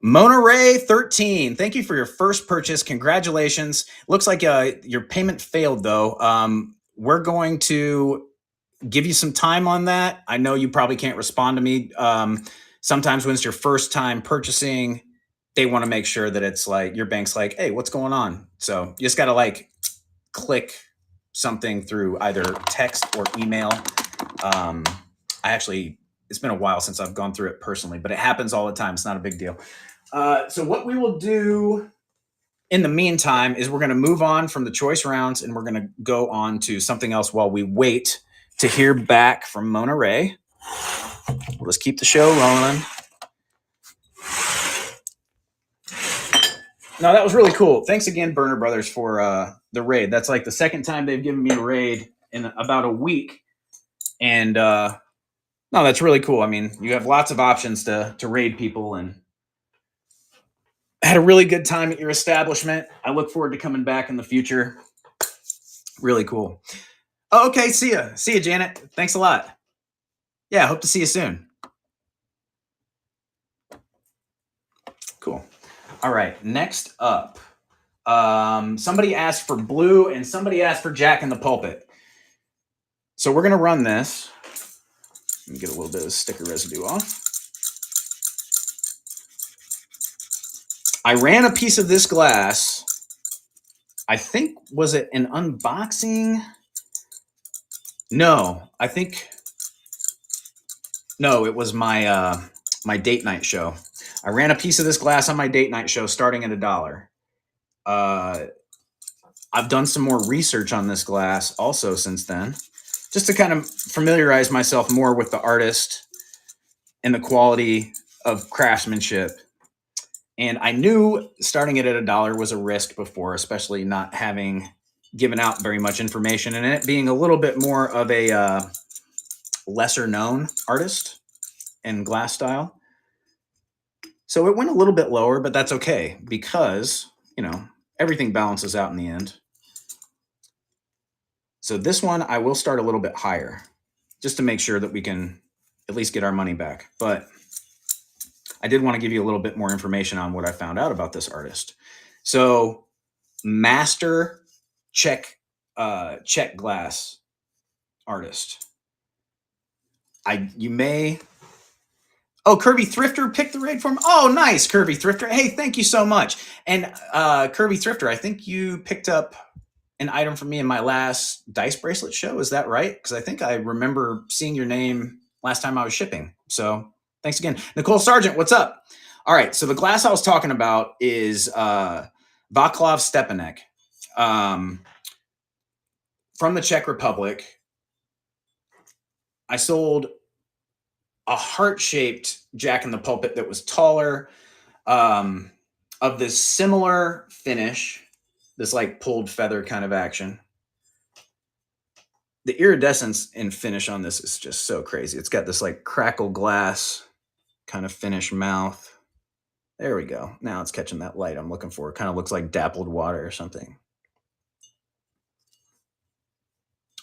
Mona Ray 13, thank you for your first purchase. Congratulations. Looks like your payment failed, though. We're going to give you some time on that. I know you probably can't respond to me. Sometimes when it's your first time purchasing, they want to make sure that it's like your bank's like, hey, what's going on? So you just got to like click something through either text or email. It's been a while since I've gone through it personally, but it happens all the time. It's not a big deal. So what we will do in the meantime is we're going to move on from the choice rounds and we're going to go on to something else while we wait to hear back from Mona Ray. Let's keep the show rolling. No, that was really cool. Thanks again, Burner Brothers, for the raid. That's like the second time they've given me a raid in about a week. And no, that's really cool. I mean, you have lots of options to raid people, and I had a really good time at your establishment. I look forward to coming back in the future. Really cool. Oh, okay, see ya. See ya, Janet. Thanks a lot. Yeah, hope to see you soon. Cool. All right, next up. Somebody asked for blue and somebody asked for Jack in the Pulpit. So we're going to run this. Let me get a little bit of sticker residue off. I ran a piece of this glass. I think, was it an unboxing? No, no, it was my my date night show. I ran a piece of this glass on my date night show starting at $1. I've done some more research on this glass also since then, just to kind of familiarize myself more with the artist and the quality of craftsmanship. And I knew starting it at $1 was a risk before, especially not having given out very much information and it being a little bit more of a lesser known artist and glass style. So it went a little bit lower, but that's okay because, you know, everything balances out in the end. So this one, I will start a little bit higher just to make sure that we can at least get our money back. But I did want to give you a little bit more information on what I found out about this artist. So master Czech Czech glass artist. You may. Oh, Kirby Thrifter picked the raid for him. Oh, nice, Kirby Thrifter. Hey, thank you so much. And Kirby Thrifter, I think you picked up an item from me in my last dice bracelet show. Is that right? Because I think I remember seeing your name last time I was shipping. So thanks again. Nicole Sargent, what's up? All right, so the glass I was talking about is Vaclav Stepanek from the Czech Republic. I sold a heart-shaped Jack in the Pulpit that was taller, of this similar finish, this like pulled feather kind of action. The iridescence in finish on this is just so crazy. It's got this like crackle glass kind of finish mouth. There we go. Now it's catching that light I'm looking for. It kind of looks like dappled water or something.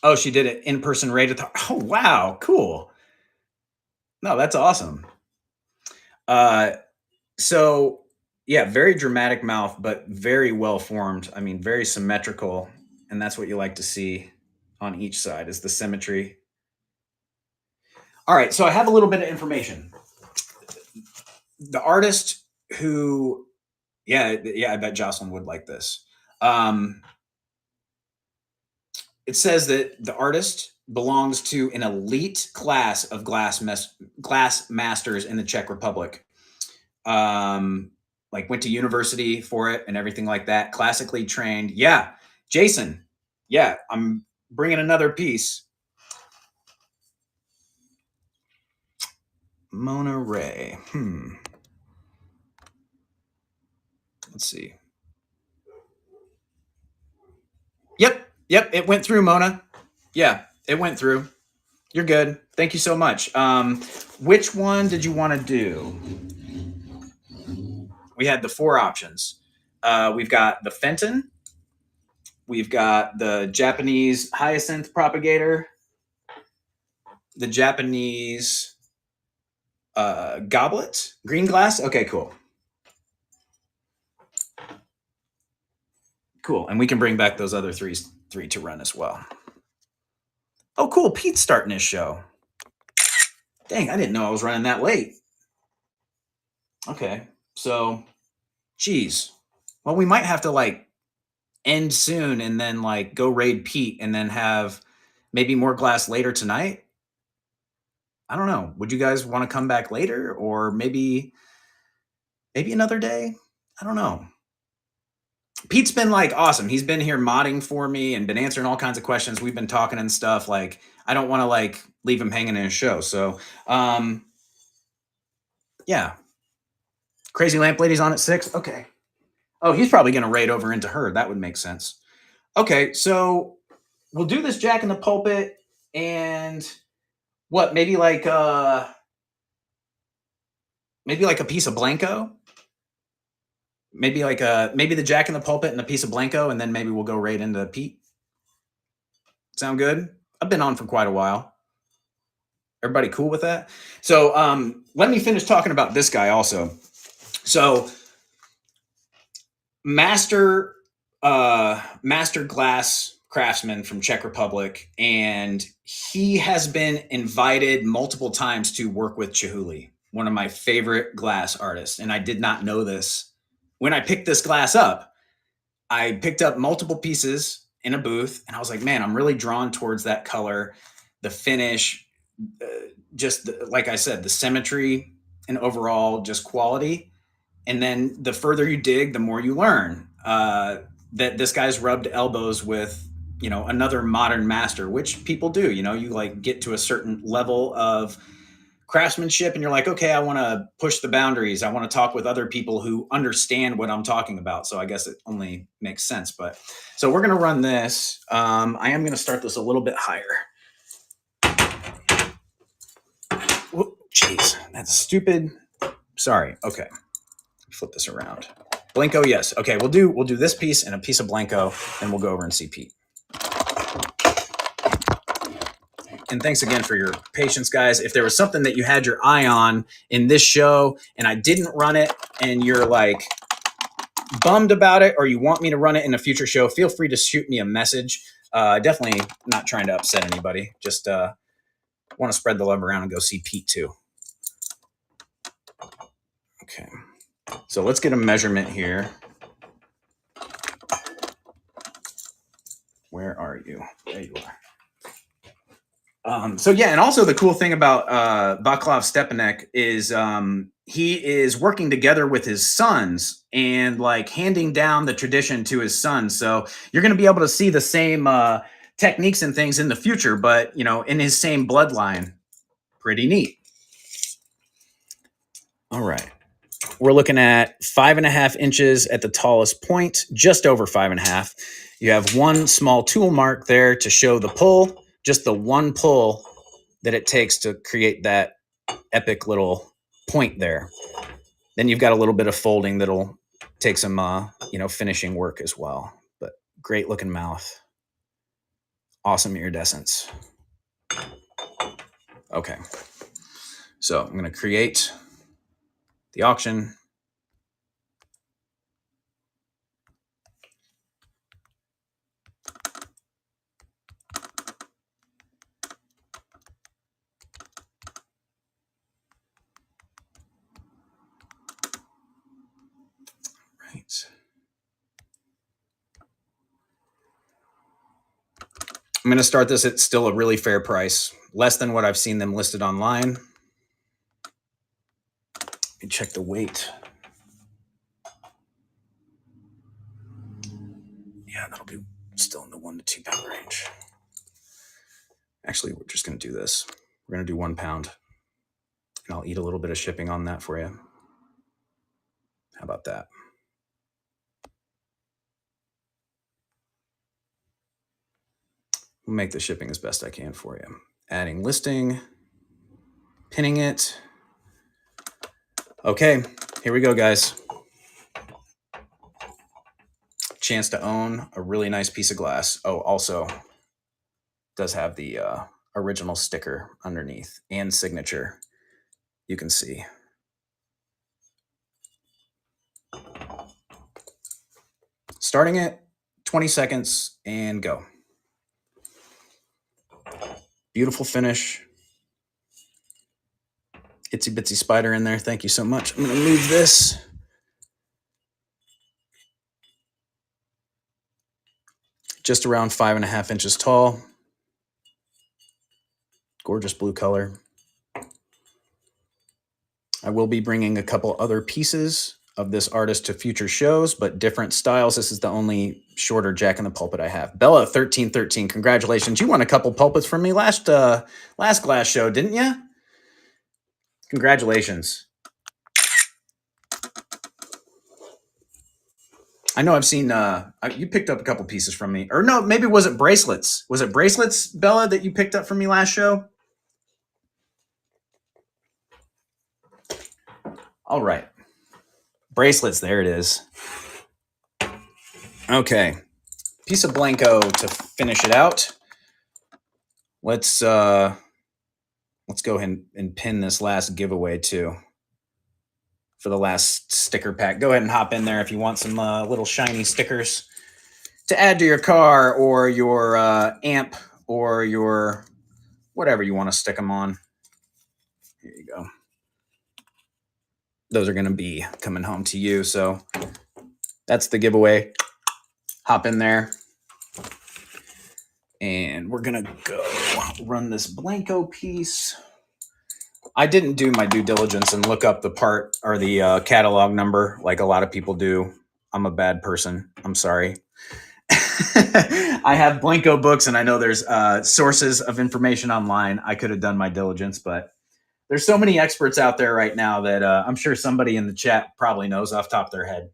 Oh, she did it in-person raid at the... Oh, wow. Cool. No, that's awesome. So yeah, very dramatic mouth, but very well formed. I mean, very symmetrical. And that's what you like to see on each side, is the symmetry. All right, so I have a little bit of information. The artist who, yeah, I bet Jocelyn would like this. It says that the artist belongs to an elite class of glass masters in the Czech Republic. Like went to university for it and everything like that. Classically trained. Yeah, Jason. Yeah, I'm bringing another piece. Mona Ray. Let's see. Yep, it went through, Mona. Yeah, it went through. You're good. Thank you so much. Which one did you want to do? We had the 4 options. We've got the Fenton. We've got the Japanese hyacinth propagator. The Japanese goblet. Green glass. Okay, cool. Cool. And we can bring back those other three to run as well. Oh, cool. Pete's starting his show. Dang, I didn't know I was running that late. Okay. So, geez. Well, we might have to like end soon and then like go raid Pete and then have maybe more glass later tonight. I don't know. Would you guys want to come back later, or maybe another day? I don't know. Pete's been like awesome. He's been here modding for me and been answering all kinds of questions. We've been talking and stuff. Like, I don't want to like leave him hanging in his show. So, yeah. Crazy Lamp Lady's on at 6. Okay. Oh, he's probably going to raid over into her. That would make sense. Okay. So we'll do this Jack in the Pulpit and what? Maybe like a piece of Blanco. Maybe the Jack in the Pulpit and a piece of Blanco, and then maybe we'll go right into Pete. Sound good? I've been on for quite a while. Everybody cool with that? So let me finish talking about this guy also. So master glass craftsman from Czech Republic, and he has been invited multiple times to work with Chihuly, one of my favorite glass artists, and I did not know this. When I picked this glass up, I picked up multiple pieces in a booth, and I was like, man, I'm really drawn towards that color, the finish, like I said, the symmetry and overall just quality. And then the further you dig, the more you learn that this guy's rubbed elbows with, another modern master, which people do. You like get to a certain level of craftsmanship and you're like, okay, I want to push the boundaries. I want to talk with other people who understand what I'm talking about. So I guess it only makes sense. But so we're going to run this. I am going to start this a little bit higher. Whoop, jeez, that's stupid. Sorry. Okay. Flip this around. Blanco. Yes. Okay. We'll do this piece and a piece of Blanco, and we'll go over and see Pete. And thanks again for your patience, guys. If there was something that you had your eye on in this show and I didn't run it and you're like bummed about it, or you want me to run it in a future show, feel free to shoot me a message. Definitely not trying to upset anybody. Just want to spread the love around and go see Pete too. Okay, so let's get a measurement here. Where are you? There you are. So yeah, and also the cool thing about Vaclav Stepanek is he is working together with his sons and like handing down the tradition to his sons. So you're going to be able to see the same techniques and things in the future, but you know, in his same bloodline. Pretty neat. All right. We're looking at 5.5 inches at the tallest point, just over 5.5. You have one small tool mark there to show the pull, just the one pull that it takes to create that epic little point there. Then you've got a little bit of folding that'll take some, finishing work as well. But great looking mouth. Awesome iridescence. Okay. So I'm going to create the auction. Right. I'm going to start this at still a really fair price, less than what I've seen them listed online. Let me check the weight. Yeah, that'll be still in the 1 to 2 pound range. Actually, we're just going to do this. We're going to do 1 pound, and I'll eat a little bit of shipping on that for you. How about that? We'll make the shipping as best I can for you. Adding listing, pinning it. Okay, here we go, guys. Chance to own a really nice piece of glass. Oh, also does have the original sticker underneath and signature. You can see. Starting at 20 seconds and go. Beautiful finish. Itsy bitsy spider in there. Thank you so much. I'm going to move this. Just around 5.5 inches tall. Gorgeous blue color. I will be bringing a couple other pieces of this artist to future shows, but different styles. This is the only shorter Jack in the Pulpit I have. Bella 1313, congratulations. You won a couple pulpits from me last glass show, didn't you? Congratulations. I know I've seen, you picked up a couple pieces from me. Or no, maybe was it bracelets? Was it bracelets, Bella, that you picked up from me last show? All right. Bracelets, there it is. Okay. Piece of Blanco to finish it out. Let's go ahead and pin this last giveaway too. For the last sticker pack. Go ahead and hop in there if you want some little shiny stickers to add to your car or your amp or your whatever you want to stick them on. Here you go. Those are going to be coming home to you. So that's the giveaway. Hop in there. And we're going to go run this Blanco piece. I didn't do my due diligence and look up the part or the catalog number like a lot of people do. I'm a bad person. I'm sorry. I have Blanco books and I know there's sources of information online. I could have done my diligence, but there's so many experts out there right now that I'm sure somebody in the chat probably knows off the top of their head.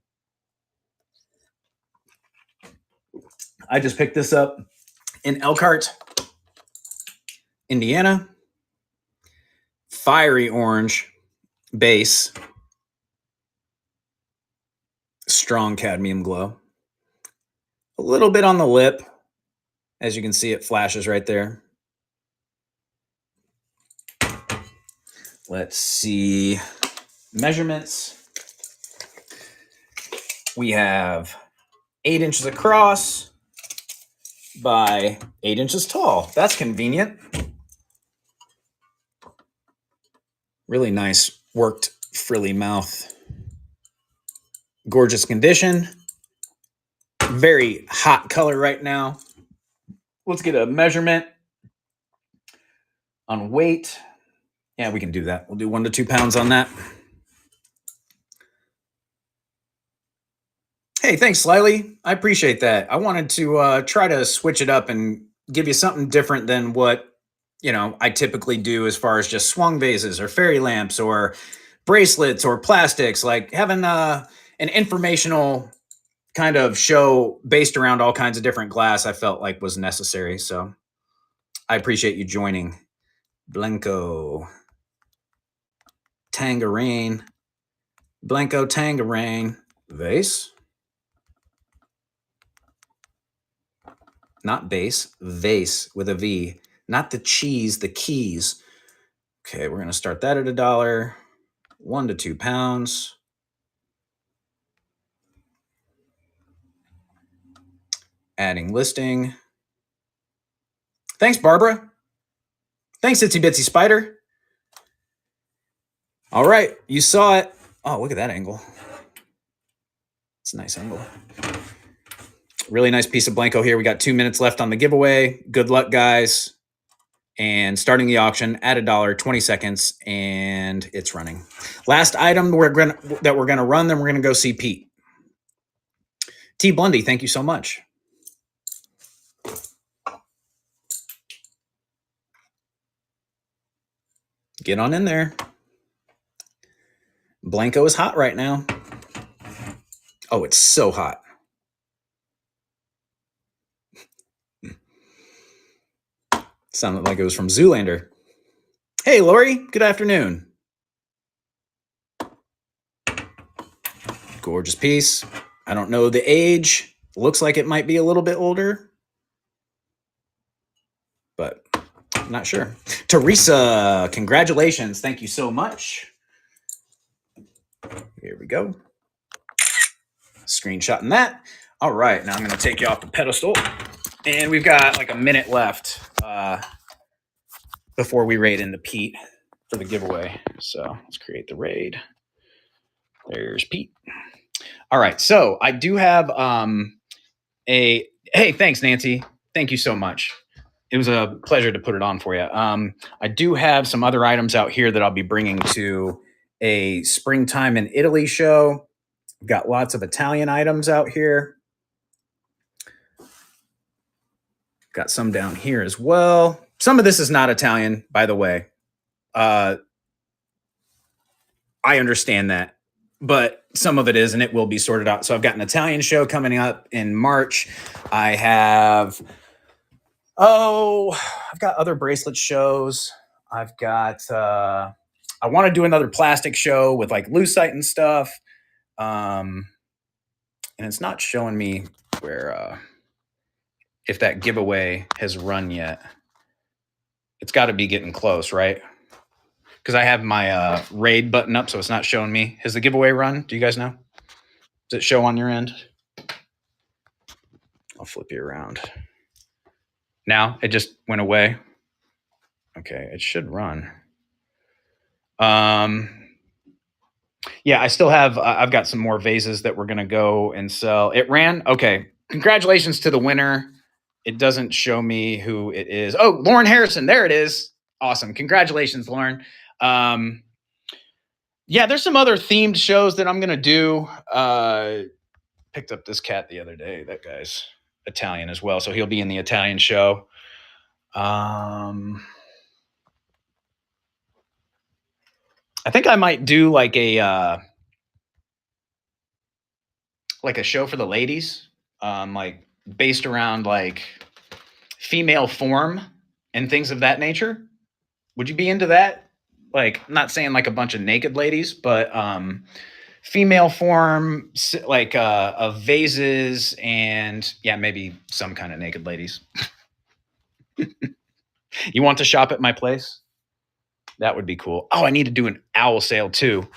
I just picked this up in Elkhart, Indiana. Fiery orange base. Strong cadmium glow. A little bit on the lip. As you can see, it flashes right there. Let's see. Measurements. We have 8 inches across, by 8 inches tall. That's convenient. Really nice worked frilly mouth. Gorgeous condition. Very hot color right now. Let's get a measurement on weight. Yeah, we can do that. We'll do 1 to 2 pounds on that. Hey, thanks, Slyly. I appreciate that. I wanted to try to switch it up and give you something different than what I typically do as far as just swung vases or fairy lamps or bracelets or plastics. Like having an informational kind of show based around all kinds of different glass, I felt like was necessary. So I appreciate you joining. Blanco Tangerine. Blanco Tangerine. Vase. Not base, vase with a V. Not the cheese, the keys. Okay, we're going to start that at $1. 1 to 2 pounds. Adding listing. Thanks, Barbara. Thanks, Itsy Bitsy Spider. All right, you saw it. Oh, look at that angle. It's a nice angle. Really nice piece of Blanco here. We got 2 minutes left on the giveaway. Good luck, guys. And starting the auction at $1, 20 seconds, and it's running. Last item that we're gonna run, then we're gonna go see Pete. T. Blundy, thank you so much. Get on in there. Blanco is hot right now. Oh, it's so hot. Sounded like it was from Zoolander. Hey, Lori, good afternoon. Gorgeous piece. I don't know the age. Looks like it might be a little bit older, but I'm not sure. Teresa, congratulations. Thank you so much. Here we go. Screenshotting that. All right, now I'm going to take you off the pedestal. And we've got like a minute left before we raid into Pete for the giveaway. So let's create the raid. There's Pete. All right, so I do have hey, thanks, Nancy. Thank you so much. It was a pleasure to put it on for you. I do have some other items out here that I'll be bringing to a springtime in Italy show. We've got lots of Italian items out here. Got some down here as well. Some of this is not Italian, by the way. I understand that, but some of it is, and it will be sorted out. So I've got an Italian show coming up in March. I have, I've got other bracelet shows. I've got, I want to do another plastic show with like lucite and stuff. And it's not showing me where, if that giveaway has run yet. It's got to be getting close, right? Because I have my raid button up, so it's not showing me. Has the giveaway run? Do you guys know? Does it show on your end? I'll flip you around. Now it just went away. Okay, it should run. Yeah, I still have, I've got some more vases that we're going to go and sell. It ran? Okay. Congratulations to the winner. It doesn't show me who it is. Oh, Lauren Harrison. There it is. Awesome. Congratulations, Lauren. Yeah, there's some other themed shows that I'm going to do. Picked up this cat the other day. That guy's Italian as well, so he'll be in the Italian show. I think I might do like a show for the ladies, like based around like female form and things of that nature. Would you be into that? Like, I'm not saying like a bunch of naked ladies, but female form, like of vases, and yeah, maybe some kind of naked ladies. You want to shop at my place? That would be cool. Oh, I need to do an owl sale too.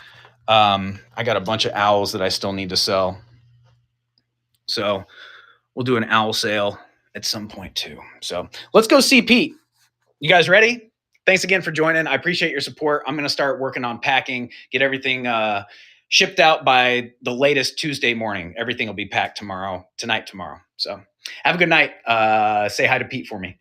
I got a bunch of owls that I still need to sell. So we'll do an owl sale at some point too. So let's go see Pete. You guys ready? Thanks again for joining. I appreciate your support. I'm going to start working on packing, get everything shipped out by the latest Tuesday morning. Everything will be packed tomorrow. So have a good night. Say hi to Pete for me.